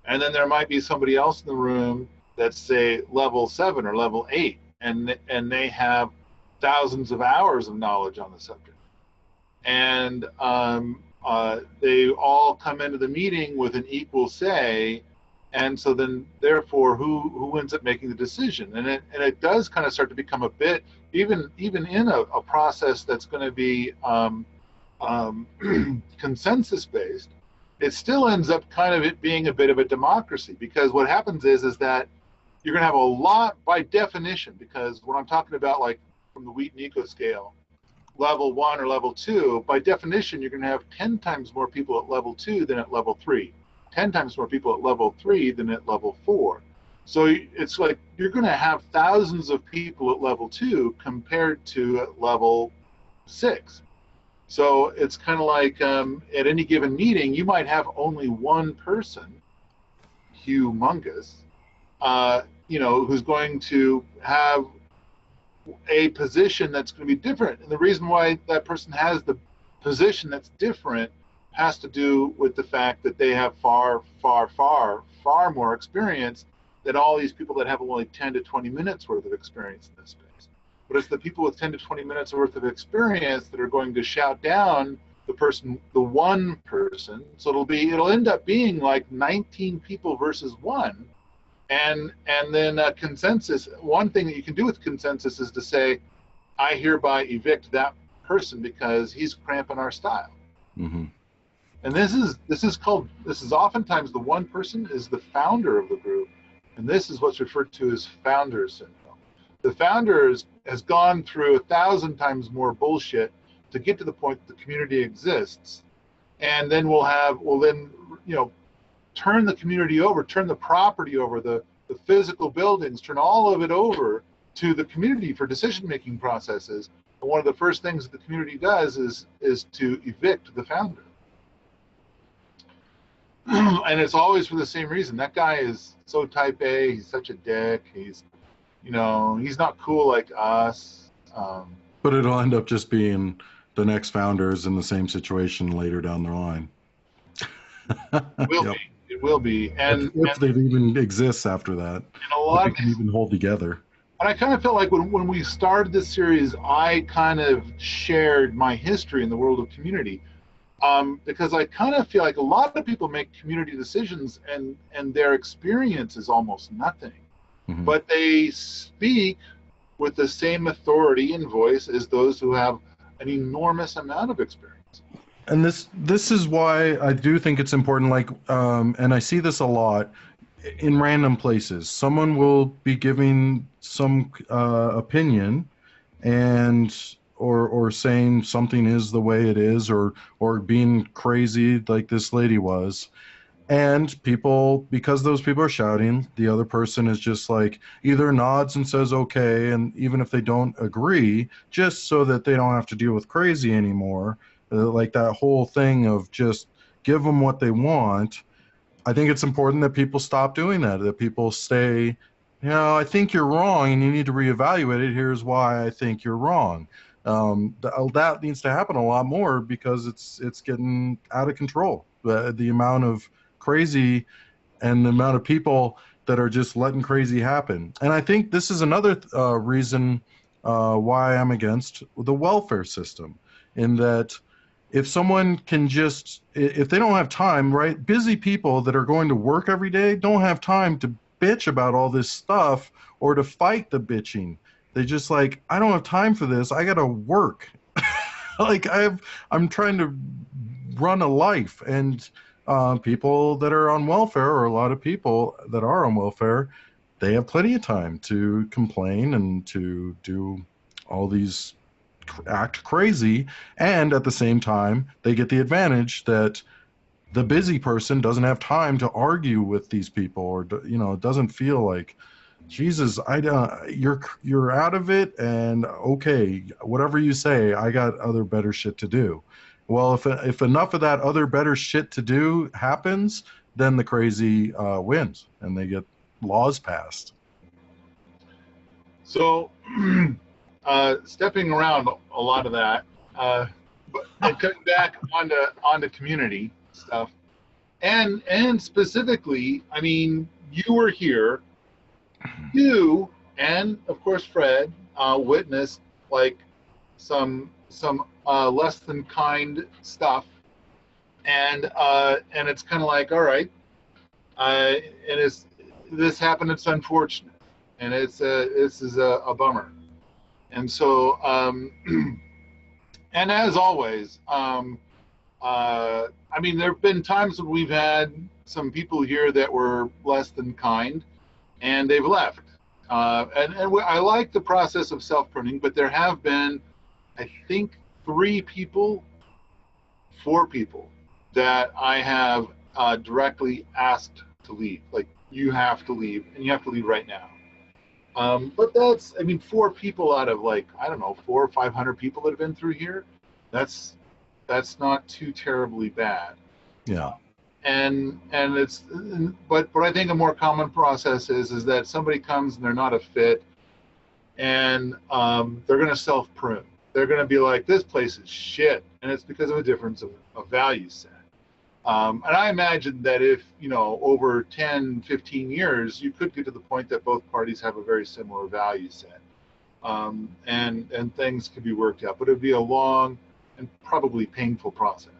And then there might be somebody else in the room that's, say, level 7 or level 8, and they have thousands of hours of knowledge on the subject. And they all come into the meeting with an equal say, and so then therefore who ends up making the decision? And it does kind of start to become a bit, even in a process that's going to be consensus based, it still ends up kind of it being a bit of a democracy, because what happens is that you're going to have a lot, by definition, because when I'm talking about like from the wheat and eco scale, level 1 or level 2, by definition, you're going to have 10 times more people at level 2 than at level 3, 10 times more people at level 3 than at level 4. So it's like you're going to have thousands of people at level 2 compared to at level 6. So it's kind of like at any given meeting, you might have only one person, Hugh Mungus, who's going to have a position that's going to be different. And the reason why that person has the position that's different has to do with the fact that they have far more experience than all these people that have only 10 to 20 minutes worth of experience in this space. But it's the people with 10 to 20 minutes worth of experience that are going to shout down the one person. So it'll end up being like 19 people versus one. And then consensus, one thing that you can do with consensus is to say, I hereby evict that person because he's cramping our style. Mm-hmm. And this is oftentimes the one person is the founder of the group. And this is what's referred to as founder syndrome. The founder has gone through 1,000 times more bullshit to get to the point that the community exists. And then we'll turn the community over, turn the property over, the physical buildings, turn all of it over to the community for decision-making processes. And one of the first things that the community does is to evict the founder. And it's always for the same reason. That guy is so type A, he's such a dick, he's not cool like us. But it'll end up just being the next founders in the same situation later down the line. It will be. And if they even exist after that, they can even hold together. And I kind of felt like when we started this series, I kind of shared my history in the world of community. Because I kind of feel like a lot of people make community decisions and their experience is almost nothing. Mm-hmm. But they speak with the same authority and voice as those who have an enormous amount of experience. And this is why I do think it's important, and I see this a lot in random places. Someone will be giving some opinion or saying something is the way it is, or being crazy like this lady was. And because those people are shouting, the other person is just like either nods and says okay, and even if they don't agree, just so that they don't have to deal with crazy anymore, like that whole thing of just give them what they want. I think it's important that people stop doing that people say, I think you're wrong and you need to reevaluate it. Here's why I think you're wrong. That needs to happen a lot more because it's getting out of control. The amount of crazy and the amount of people that are just letting crazy happen. And I think this is another reason why I'm against the welfare system, in that if someone can if they don't have time, right? Busy people that are going to work every day don't have time to bitch about all this stuff or to fight the bitching. They just I don't have time for this. I got to work. I'm trying to run a life, and people that are on welfare, or a lot of people that are on welfare, they have plenty of time to complain and to do all these act crazy, and at the same time they get the advantage that the busy person doesn't have time to argue with these people, or it doesn't feel like, Jesus, you're out of it, and okay, whatever you say, I got other better shit to do. Well, if enough of that other better shit to do happens, then the crazy wins and they get laws passed. So stepping around a lot of that, but coming back onto community stuff, and specifically, I mean, you were here, you and of course Fred witnessed some less than kind stuff, and it's kind of like, all right, and this happened. It's unfortunate, and this is a bummer. And so, and as always, I mean, there have been times when we've had some people here that were less than kind, and they've left. And I like the process of self-pruning, but there have been, I think, 4 people that I have directly asked to leave. Like, you have to leave, and you have to leave right now. But that's, I mean, 4 people out of, I don't know, 400 or 500 people that have been through here. That's not too terribly bad. Yeah. it's, but I think a more common process is that somebody comes and they're not a fit, and they're going to self-prune. They're going to be like, this place is shit, and it's because of a difference of value set. And I imagine that if, over 10, 15 years, you could get to the point that both parties have a very similar value set, and things could be worked out. But it would be a long and probably painful process.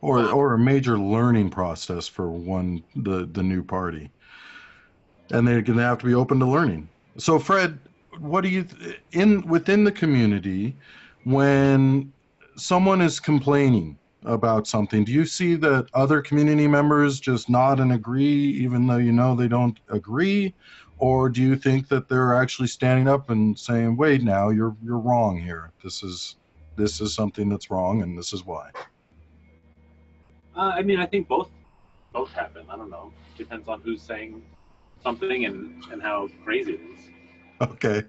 Or a major learning process for the new party. And they're going to have to be open to learning. So, Fred, what do you within the community, when someone is complaining about something, do you see that other community members just nod and agree even though they don't agree, or do you think that they're actually standing up and saying, wait, now you're wrong here, this is something that's wrong and this is why? I mean, I think both happen. I don't know, depends on who's saying something and how crazy it is. Okay.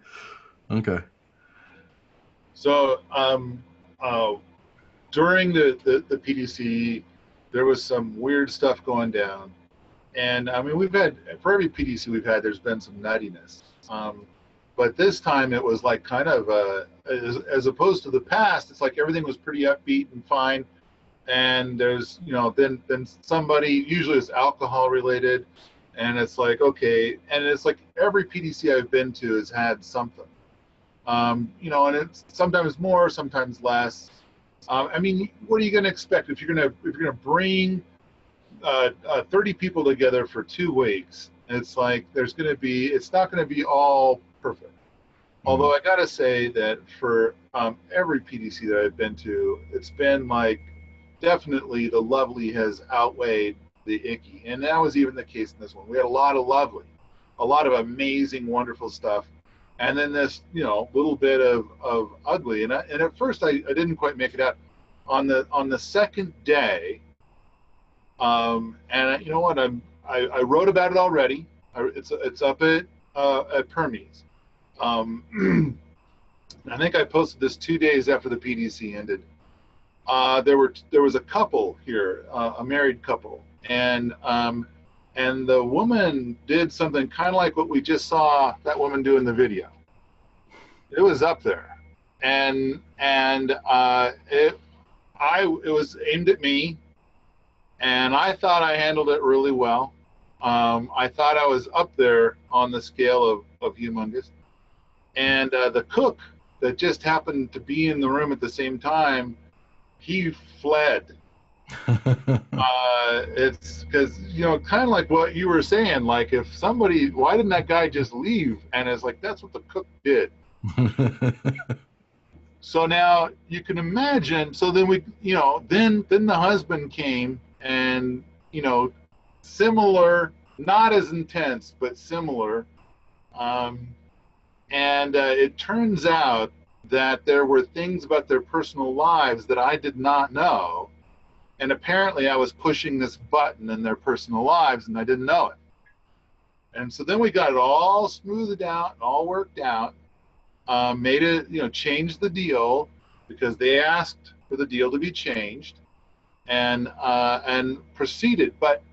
So during the PDC, there was some weird stuff going down, and I mean, for every PDC we've had, there's been some nuttiness. But this time it was like kind of as opposed to the past, it's like everything was pretty upbeat and fine. And there's then somebody, usually it's alcohol related, and it's like, okay, and it's like every PDC I've been to has had something, and it's sometimes more, sometimes less. I mean, what are you going to expect if you're going to bring 30 people together for 2 weeks? It's like it's not going to be all perfect. Although I got to say that for every PDC that I've been to, it's been like, definitely the lovely has outweighed the icky, and that was even the case in this one. We had a lot of lovely, a lot of amazing, wonderful stuff, and then this little bit of ugly. And at first I didn't quite make it out. On the second day, and you know what, I wrote about it already. It's up at Permies. I think I posted this 2 days after the PDC ended. There was a couple here, a married couple, and the woman did something kind of like what we just saw that woman do in the video. It was up there, and it was aimed at me, and I thought I handled it really well. I thought I was up there on the scale of humongous, and the cook that just happened to be in the room at the same time, he fled. It's because, kind of like what you were saying, like if somebody, why didn't that guy just leave? And it's like, that's what the cook did. So now you can imagine, so then then the husband came and, similar, not as intense, but similar. And it turns out that there were things about their personal lives that I did not know. And apparently I was pushing this button in their personal lives and I didn't know it. And so then we got it all smoothed out, all worked out, made it, changed the deal because they asked for the deal to be changed, and proceeded. But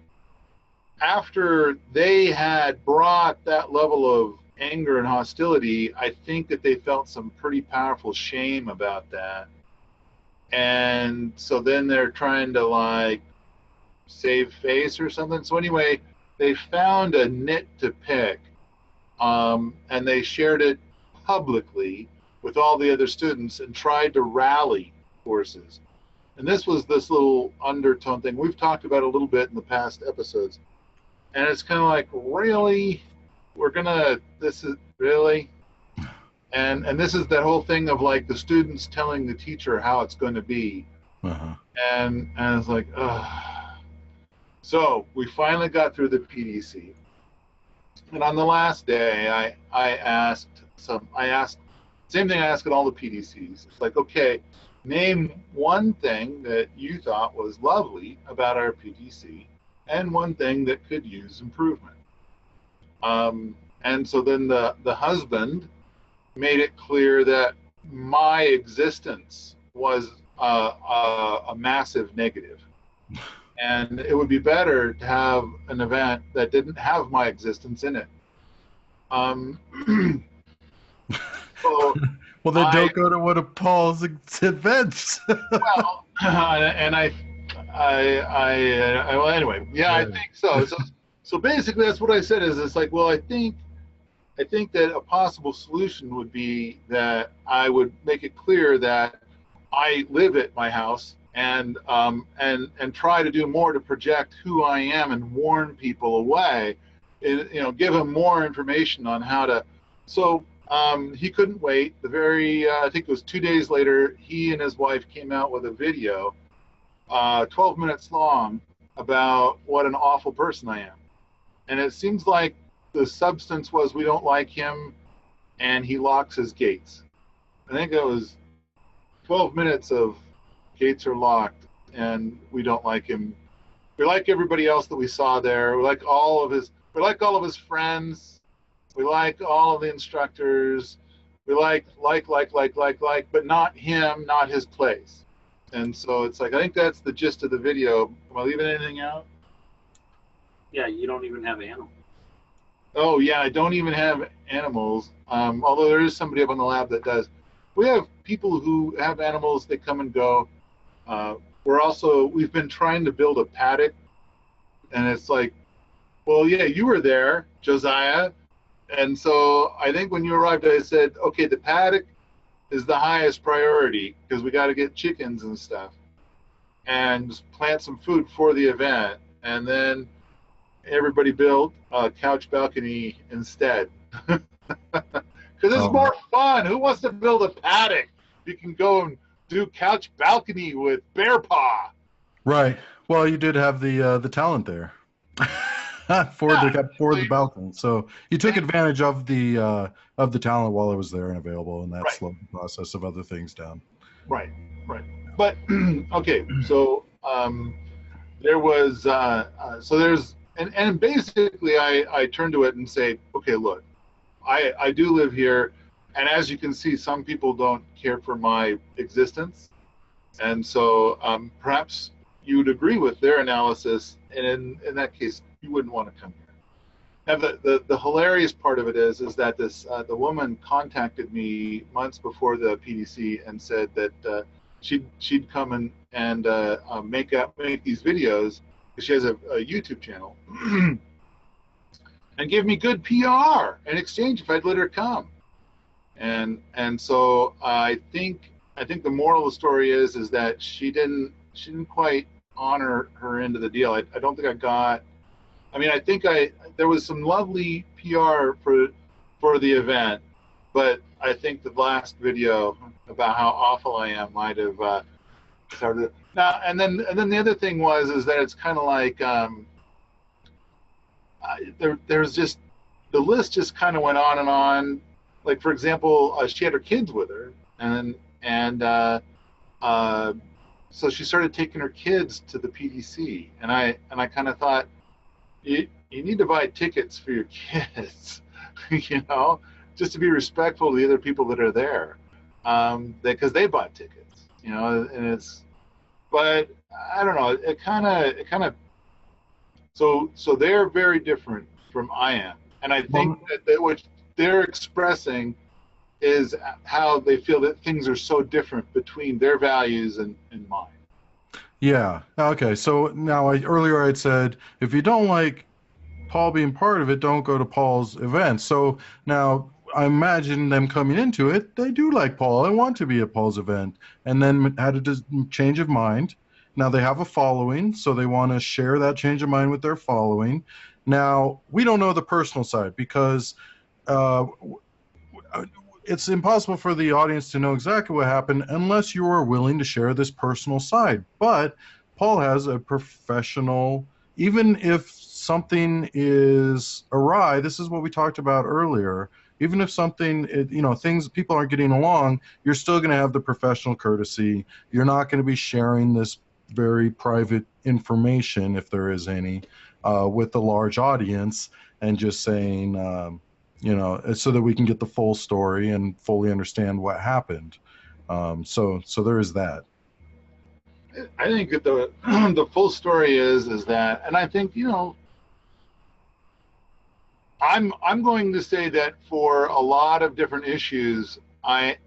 after they had brought that level of anger and hostility, I think that they felt some pretty powerful shame about that. And so then they're trying to like save face or something. So anyway, they found a nit to pick, and they shared it publicly with all the other students and tried to rally forces. And this was this little undertone thing we've talked about a little bit in the past episodes. And it's kind of like, really? This is really? And this is that whole thing of like the students telling the teacher how it's going to be. Uh-huh. And it's like, ugh. So we finally got through the PDC. And on the last day, I asked same thing I asked at all the PDCs. It's like, okay, name one thing that you thought was lovely about our PDC and one thing that could use improvement. And so then the husband made it clear that my existence was a massive negative. And it would be better to have an event that didn't have my existence in it. So Well, then don't go to one of Paul's events. well, and well, anyway, yeah, I think so. So basically, that's what I said. Is it's like, well, I think that a possible solution would be that I would make it clear that I live at my house, and try to do more to project who I am and warn people away, give them more information on how to. So he couldn't wait. I think it was 2 days later, he and his wife came out with a video, 12 minutes long, about what an awful person I am. And it seems like the substance was, we don't like him, and he locks his gates. I think it was 12 minutes of gates are locked, and we don't like him. We like everybody else that we saw there. We like all of his friends. We like all of the instructors. We like, but not him, not his place. And so it's like, I think that's the gist of the video. Am I leaving anything out? Yeah, you don't even have animals. Oh, yeah, I don't even have animals, although there is somebody up on the lab that does. We have people who have animals that come and go. We've been trying to build a paddock, and it's like, well, yeah, you were there, Josiah. And so I think when you arrived, I said, okay, the paddock is the highest priority because we got to get chickens and stuff and plant some food for the event. And then everybody built a couch balcony instead. Because it's more fun. Who wants to build a paddock? You can go and do couch balcony with bear paw. Right. Well, you did have the talent there for the balcony, so you took advantage of the talent while it was there and available, and that slowed the process of other things down. Right. But okay, so there was and basically I turned to it and say, okay, look, I do live here, and as you can see, some people don't care for my existence, and so perhaps you would agree with their analysis, and in that case, you wouldn't want to come here. And the hilarious part of it is that this the woman contacted me months before the PDC and said that she'd come and make these videos, because she has a YouTube channel, and give me good PR in exchange if I'd let her come. And so I think the moral of the story is that she didn't quite honor her end of the deal. I don't think I got. I mean, I think there was some lovely PR for the event, but I think the last video about how awful I am might have started. Now, and then the other thing is that it's kind of like there's just the list just kind of went on and on. Like, for example, she had her kids with her, and so she started taking her kids to the PDC, and I kind of thought, you need to buy tickets for your kids, just to be respectful to the other people that are there, because they bought tickets, and it's. But I don't know. It kind of. So they're very different from I am, and I think that what they're expressing is how they feel that things are so different between their values and mine. Yeah. Okay. So now earlier I'd said, if you don't like Paul being part of it, don't go to Paul's event. So now I imagine them coming into it, they do like Paul and want to be at Paul's event, and then had a change of mind. Now they have a following, so they want to share that change of mind with their following. Now, we don't know the personal side, because it's impossible for the audience to know exactly what happened unless you are willing to share this personal side. But Paul has a professional, even if something is awry, this is what we talked about earlier, even if something, things, people aren't getting along, you're still going to have the professional courtesy. You're not going to be sharing this very private information, if there is any, with the large audience, and just saying, so that we can get the full story and fully understand what happened. So there is that. I think that the the full story is that, and I think, you know, I'm going to say that for a lot of different issues, I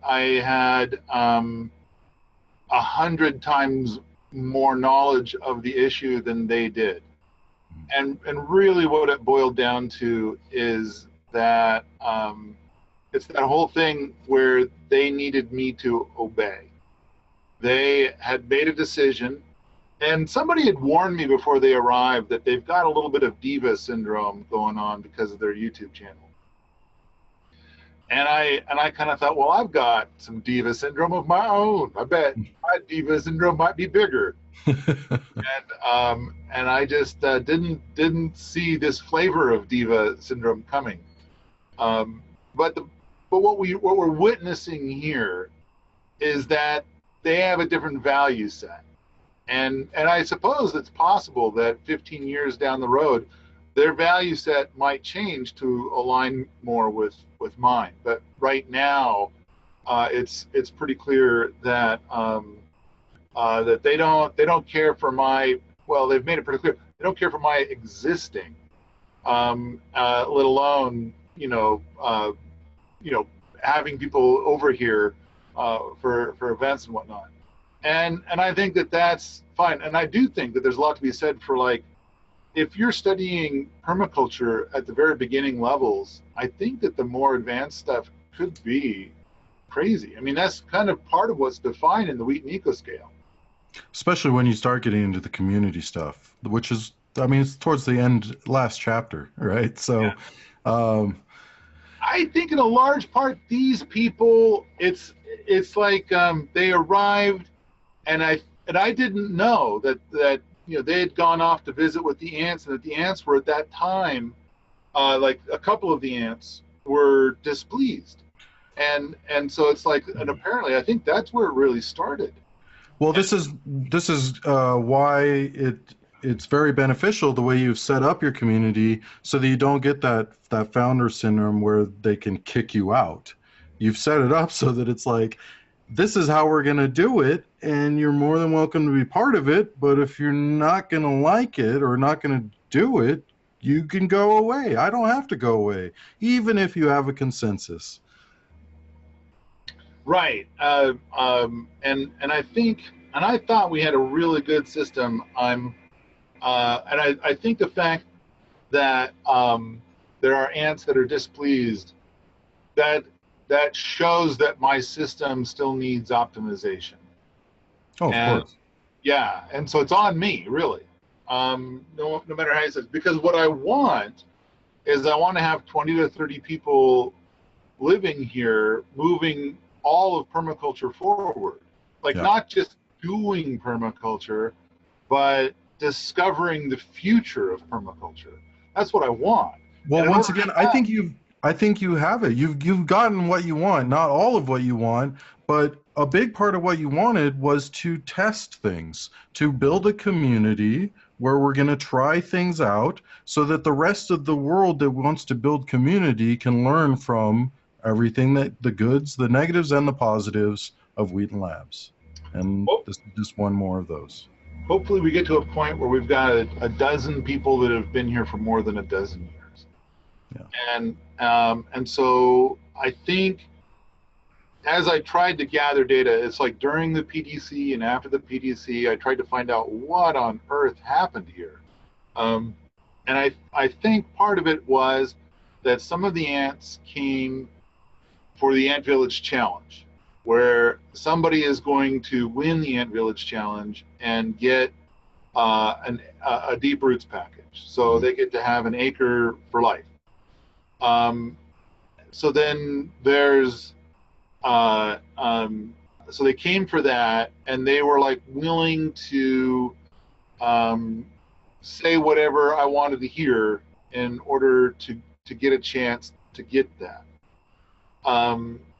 had 100 times more knowledge of the issue than they did, and really what it boiled down to is that it's that whole thing where they needed me to obey. They had made a decision, and somebody had warned me before they arrived that they've got a little bit of diva syndrome going on because of their YouTube channel. And I kind of thought, well, I've got some diva syndrome of my own. I bet my diva syndrome might be bigger. And I just didn't see this flavor of diva syndrome coming. But what we're witnessing here is that they have a different value set. And I suppose it's possible that 15 years down the road, their value set might change to align more with mine. But right now, it's pretty clear that that they don't care for my, well, they've made it pretty clear they don't care for my existing, let alone having people over here for events and whatnot. And I think that that's fine. And I do think that there's a lot to be said for, like, if you're studying permaculture at the very beginning levels, I think that the more advanced stuff could be crazy. I mean, that's kind of part of what's defined in the Wheaton ecoscale. Especially when you start getting into the community stuff, which is, I mean, it's towards the end, last chapter, right? So, yeah. I think in a large part, these people, it's like they arrived, and I didn't know that they had gone off to visit with the ants, and that the ants were at that time, like a couple of the ants were displeased, and so it's like, and apparently I think that's where it really started. Well, this is why it's very beneficial the way you've set up your community, so that you don't get that founder syndrome where they can kick you out. You've set it up so that it's like, this is how we're going to do it, and you're more than welcome to be part of it, but if you're not going to like it or not going to do it, you can go away. I don't have to go away, even if you have a consensus. Right. And I think, and I thought we had a really good system. And I think the fact that there are ants that are displeased, that shows that my system still needs optimization. Oh, of course. Yeah, and so it's on me, really. No matter how you say it, because what I want is I want to have 20 to 30 people living here, moving all of permaculture forward. Like, not just doing permaculture, but discovering the future of permaculture. That's what I want. Well, once again, I think you have it. You've gotten what you want. Not all of what you want, but a big part of what you wanted was to test things, to build a community where we're going to try things out so that the rest of the world that wants to build community can learn from everything, that the goods, the negatives, and the positives of Wheaton Labs. And this is just one more of those. Hopefully we get to a point where we've got a dozen people that have been here for more than a dozen years. Yeah. And so I think as I tried to gather data, it's like during the PDC and after the PDC, I tried to find out what on earth happened here. And I think part of it was that some of the ants came for the Ant Village Challenge, where somebody is going to win the Ant Village Challenge and get a deep roots package. So they get to have an acre for life. So then there's, so they came for that, and they were like willing to say whatever I wanted to hear in order to get a chance to get that.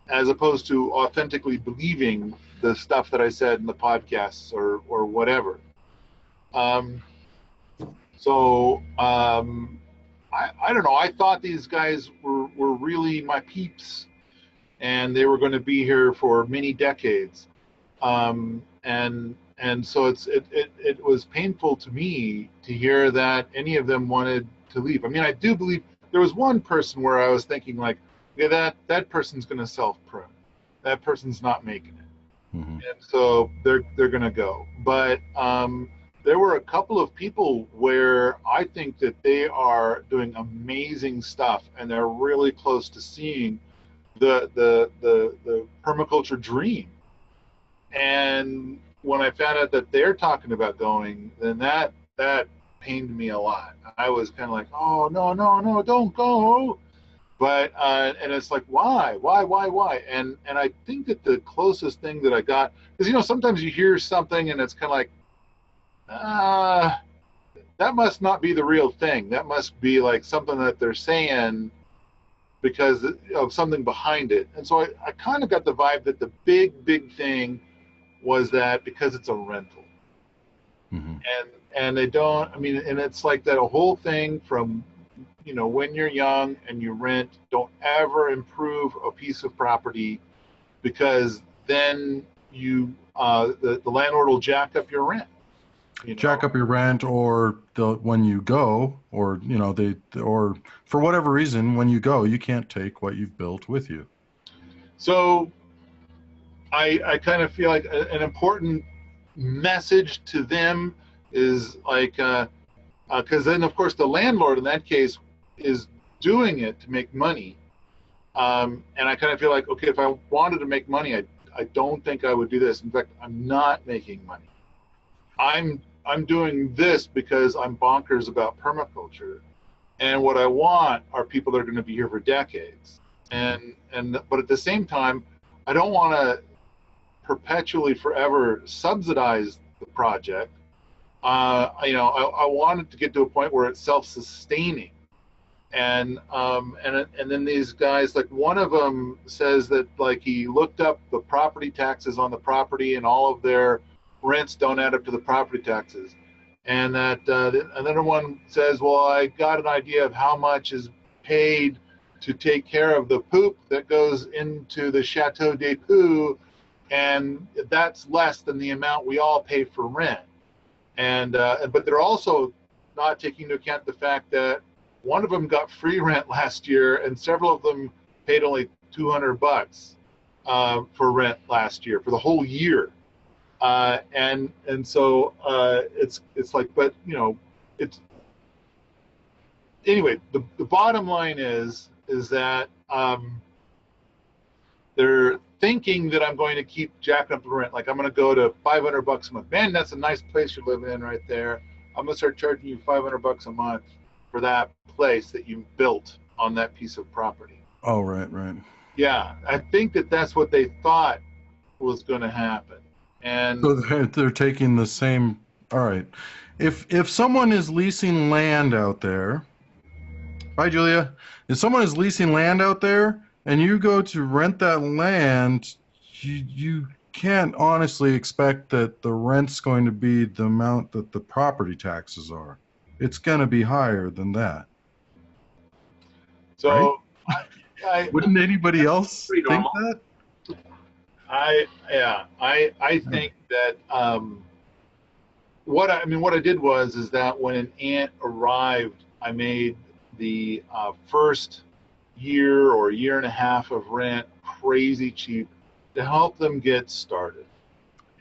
As opposed to authentically believing the stuff that I said in the podcasts or whatever. I don't know. I thought these guys were really my peeps, and they were going to be here for many decades. And And so it was painful to me to hear that any of them wanted to leave. I mean, I do believe there was one person where I was thinking like, yeah, that person's going to self-prune. That person's not making it. Mm-hmm. And so they're going to go. But there were a couple of people where I think that they are doing amazing stuff, and they're really close to seeing the permaculture dream. And when I found out that they're talking about going, then that pained me a lot. I was kind of like, oh, no, don't go. But and it's like, why? And I think that the closest thing that I got, because sometimes you hear something and it's kind of like, that must not be the real thing. That must be like something that they're saying because of something behind it. And so I kind of got the vibe that the big thing was that because it's a rental. Mm-hmm. And they don't, I mean, and it's like that whole thing from, when you're young and you rent, don't ever improve a piece of property, because then you the landlord will jack up your rent. Jack up your rent, or when you go, or or for whatever reason, when you go, you can't take what you've built with you. So I kind of feel like an important message to them is like, because then of course the landlord in that case is doing it to make money, and I kind of feel like, okay, if I wanted to make money, I don't think I would do this. In fact, I'm not making money. I'm doing this because I'm bonkers about permaculture, and what I want are people that are going to be here for decades. But at the same time, I don't want to perpetually forever subsidize the project. I want it to get to a point where it's self-sustaining. And then these guys, like one of them says that like he looked up the property taxes on the property and all of their rents don't add up to the property taxes. And that another one says, well, I got an idea of how much is paid to take care of the poop that goes into the Chateau des Poux, and that's less than the amount we all pay for rent. But they're also not taking into account the fact that one of them got free rent last year, and several of them paid only $200 for rent last year for the whole year. And so it's like, but it's anyway. The bottom line is that they're thinking that I'm going to keep jacking up the rent. Like I'm going to go to $500 a month. Man, that's a nice place you're living in right there. I'm going to start charging you $500 a month for that place that you built on that piece of property. Oh, right. Yeah, I think that that's what they thought was going to happen. And so they're taking the same. All right. If someone is leasing land out there, hi Julia. If someone is leasing land out there and you go to rent that land, you can't honestly expect that the rent's going to be the amount that the property taxes are. It's going to be higher than that. So, right? Wouldn't anybody else think that? I think that what I did was that when an aunt arrived, I made the first year or year and a half of rent crazy cheap to help them get started.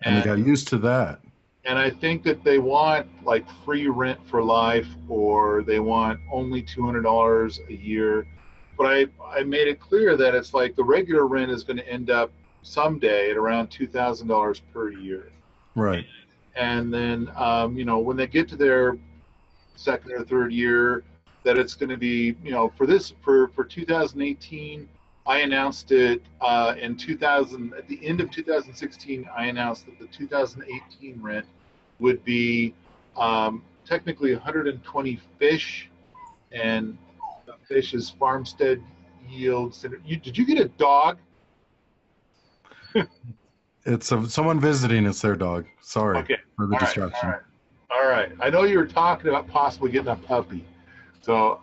And they got used to that. And I think that they want like free rent for life, or they want only $200 a year. But I made it clear that it's like the regular rent is going to end up someday at around $2,000 per year. Right. And then, when they get to their second or third year, that it's going to be, for 2018, I announced it at the end of 2016, I announced that the 2018 rent would be technically 120 fish, and the fish is farmstead yields. Did you get a dog? It's someone visiting. It's their dog. Sorry for the distraction. All right. I know you were talking about possibly getting a puppy. So,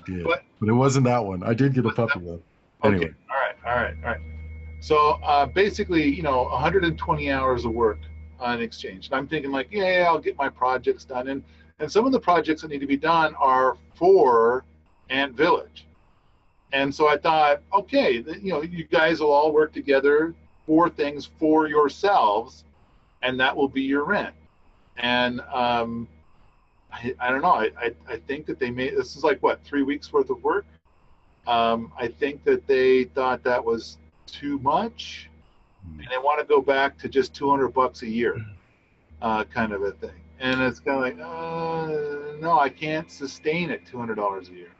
but it wasn't that one. I did get a puppy though. Anyway. Okay. All right. So basically, 120 hours of work in exchange. And I'm thinking like, yeah, I'll get my projects done. And some of the projects that need to be done are for Ant Village. And so I thought, okay, you guys will all work together for things for yourselves, and that will be your rent. And I don't know. I think that they made, this is like what, 3 weeks worth of work. I think that they thought that was too much, and they want to go back to just $200 a year, kind of a thing. And it's kind of like, no, I can't sustain it $200 a year.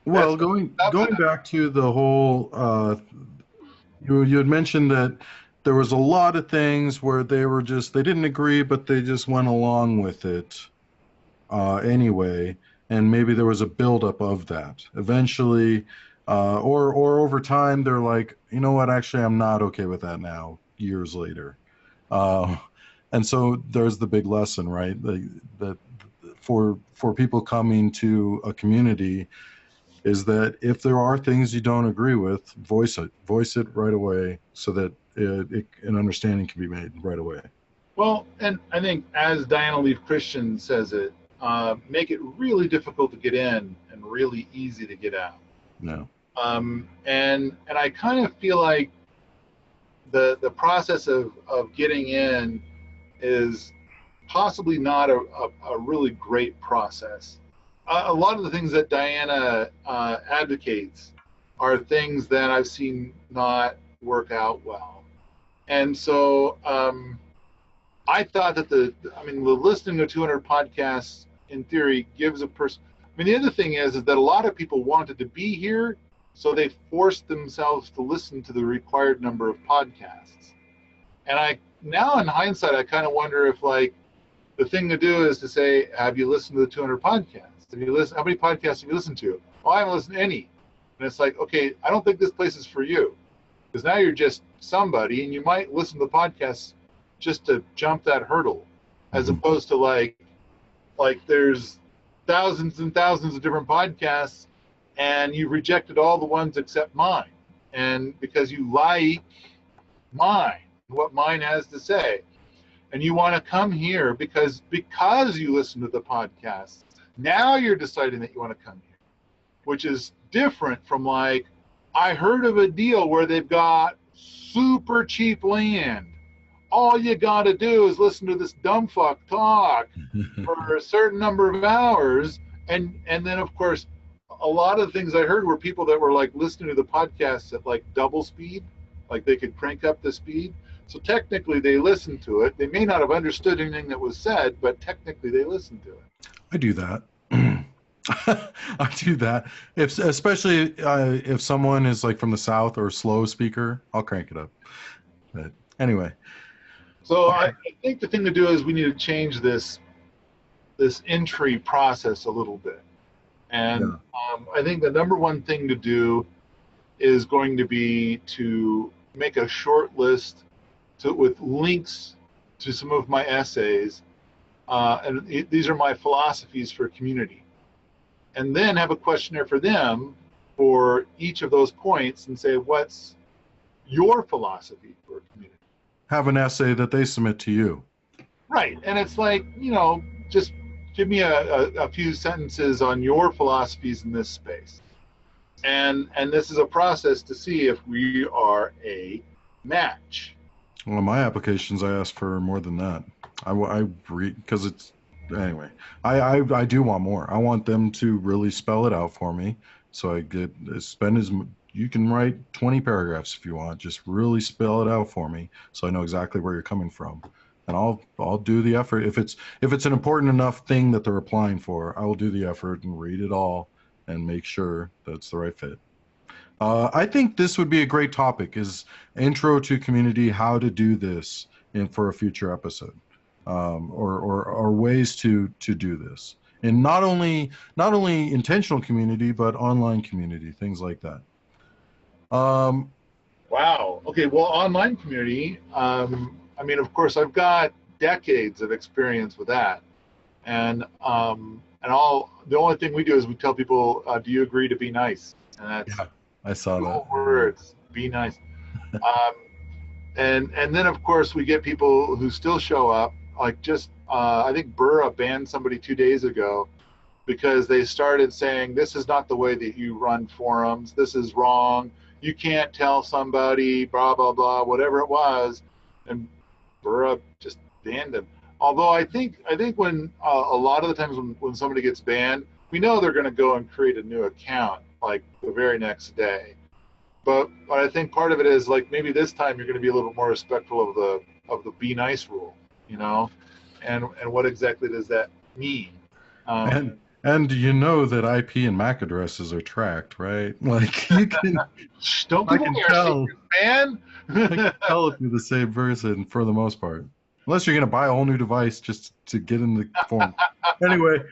Well, going back to the whole, you had mentioned that there was a lot of things where they didn't agree, but they just went along with it anyway, and maybe there was a buildup of that. Eventually, or over time, they're like, you know what, actually, I'm not okay with that now, years later. And so there's the big lesson, right? That for people coming to a community, is that if there are things you don't agree with, voice it right away, so that an understanding can be made right away. Well, and I think as Diana Leaf Christian says it, make it really difficult to get in and really easy to get out. No. And I kind of feel like the process of getting in is possibly not a really great process. A lot of the things that Diana advocates are things that I've seen not work out well. And so I thought that the listening to 200 podcasts in theory gives a person, the other thing is that a lot of people wanted to be here, so they forced themselves to listen to the required number of podcasts. And now in hindsight, I kind of wonder if like the thing to do is to say, have you listened to the 200 podcasts? How many podcasts have you listened to? Oh, I haven't listened to any. And it's like, okay, I don't think this place is for you, because now you're just somebody, and you might listen to the podcasts just to jump that hurdle, as opposed to like there's thousands and thousands of different podcasts, and you've rejected all the ones except mine, and because you like mine, what mine has to say, and you want to come here because you listen to the podcast. Now you're deciding that you want to come here, which is different from like, I heard of a deal where they've got super cheap land. All you got to do is listen to this dumb fuck talk for a certain number of hours. And then, of course, a lot of the things I heard were people that were like listening to the podcasts at like double speed, like they could crank up the speed. So technically they listened to it. They may not have understood anything that was said, but technically they listened to it. I do that. I do that. Especially if someone is like from the South or a slow speaker, I'll crank it up. But anyway. So I think the thing to do is we need to change this entry process a little bit. And I think the number one thing to do is going to be to make a short list with links to some of my essays. And these are my philosophies for community. And then have a questionnaire for them for each of those points and say, what's your philosophy for community? Have an essay that they submit to you. Right. And it's like, just give me a few sentences on your philosophies in this space. And this is a process to see if we are a match. Well, in my applications, I ask for more than that. I read, because it's, anyway, I do want more. I want them to really spell it out for me, so I get you can write 20 paragraphs if you want, just really spell it out for me so I know exactly where you're coming from, and I'll do the effort. If it's an important enough thing that they're applying for, I will do the effort and read it all and make sure that's the right fit. I think this would be a great topic, is intro to community, how to do this for a future episode. Or ways to do this, and not only intentional community, but online community, things like that. Wow. Okay. Well, online community. Of course, I've got decades of experience with that, and the only thing we do is we tell people, do you agree to be nice? And that's I saw that. Words. Be nice. and then of course we get people who still show up. Like just I think Burra banned somebody 2 days ago because they started saying this is not the way that you run forums. This is wrong. You can't tell somebody blah blah blah whatever it was, and Burra just banned him. Although I think when a lot of the times when somebody gets banned, we know they're going to go and create a new account like the very next day. But I think part of it is like maybe this time you're going to be a little more respectful of the be nice rule, you know, and what exactly does that mean? And you know that IP and MAC addresses are tracked, right? Like you can. Don't I people can wear tell. secrets, man? I can tell if you're the same person for the most part, unless you're going to buy a whole new device just to get in the form. Anyway.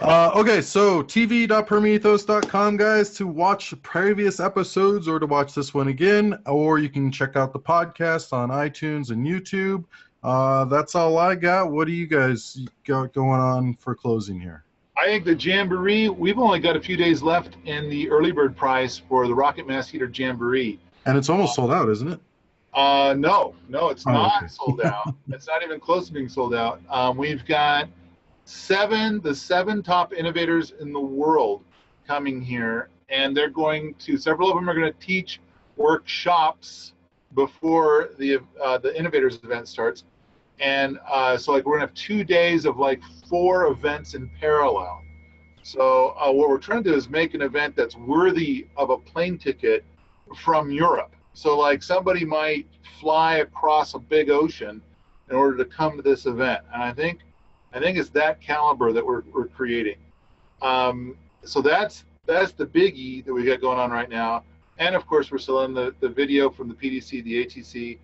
Okay, so tv.permaethos.com, guys, to watch previous episodes or to watch this one again, or you can check out the podcast on iTunes and YouTube. That's all I got. What do you guys got going on for closing here? I think the Jamboree, we've only got a few days left in the early bird price for the Rocket Mass Heater Jamboree. And it's almost sold out, isn't it? No, it's not okay. sold out. It's not even close to being sold out. We've got the seven top innovators in the world coming here, and they're going to, several of them are going to teach workshops before the innovators event starts. And so like we're going to have 2 days of like 4 events in parallel. So what we're trying to do is make an event that's worthy of a plane ticket from Europe. So like somebody might fly across a big ocean in order to come to this event. And I think it's that caliber that we're creating. So that's the biggie that we got going on right now. And of course, we're selling the video from the PDC, the ATC,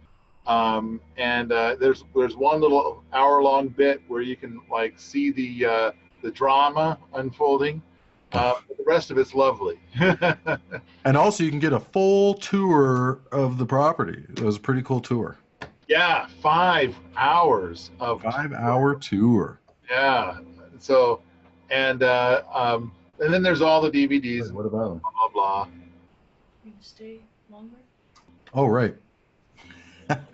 and there's one little hour-long bit where you can like see the drama unfolding. The rest of it's lovely. And also, you can get a full tour of the property. It was a pretty cool tour. Yeah, 5 hours of 5-hour tour. Yeah. So, and then there's all the DVDs. Wait, what about them? Blah blah. You can stay longer. Oh right.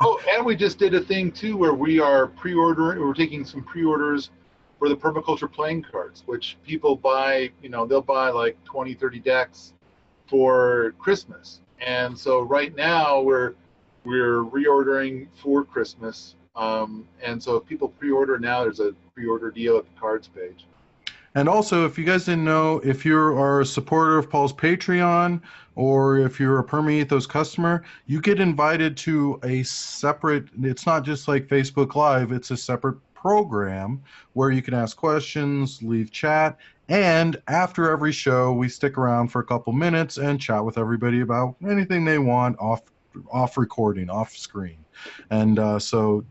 Oh, and we just did a thing too where we are pre-ordering. We're taking some pre-orders for the Permaculture playing cards, which people buy. You know, they'll buy like 20, 30 decks for Christmas. And so right now we're reordering for Christmas. And so if people pre-order now, there's a pre-order deal at the cards page. And also, if you guys didn't know, if you are a supporter of Paul's Patreon or if you're a Permaethos customer, you get invited to a separate, it's not just like Facebook Live, it's a separate program where you can ask questions, leave chat, and after every show, we stick around for a couple minutes and chat with everybody about anything they want off recording, off screen. And so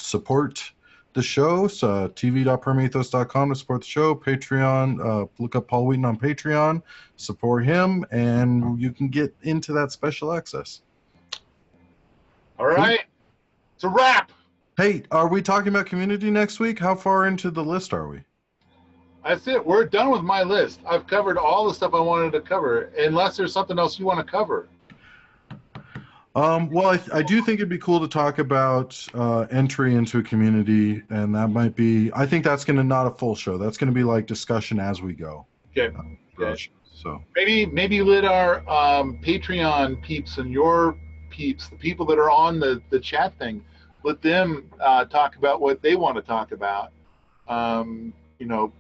support the show. So tv.permaethos.com to support the show. Patreon, look up Paul Wheaton on Patreon, support him, and you can get into that special access. All right. It's a wrap. Hey, are we talking about community next week? How far into the list are we? That's it. We're done with my list. I've covered all the stuff I wanted to cover, unless there's something else you want to cover. Well, I do think it'd be cool to talk about entry into a community, and that might be, I think that's going to not a full show. That's going to be like discussion as we go. Okay. So maybe let our Patreon peeps and your peeps, the people that are on the chat thing, let them talk about what they want to talk about. You know.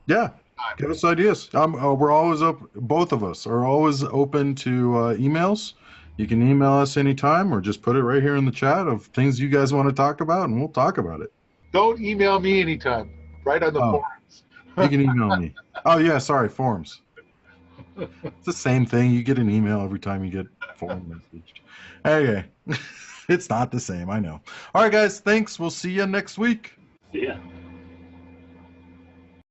Yeah. Give us ideas. We're always both of us are always open to emails. You can email us anytime or just put it right here in the chat of things you guys want to talk about, and we'll talk about it. Don't email me anytime. Right on the forums. You can email me. Oh, yeah, sorry, forums. It's the same thing. You get an email every time you get a forum message. Okay. It's not the same, I know. All right, guys, thanks. We'll see you next week. See ya.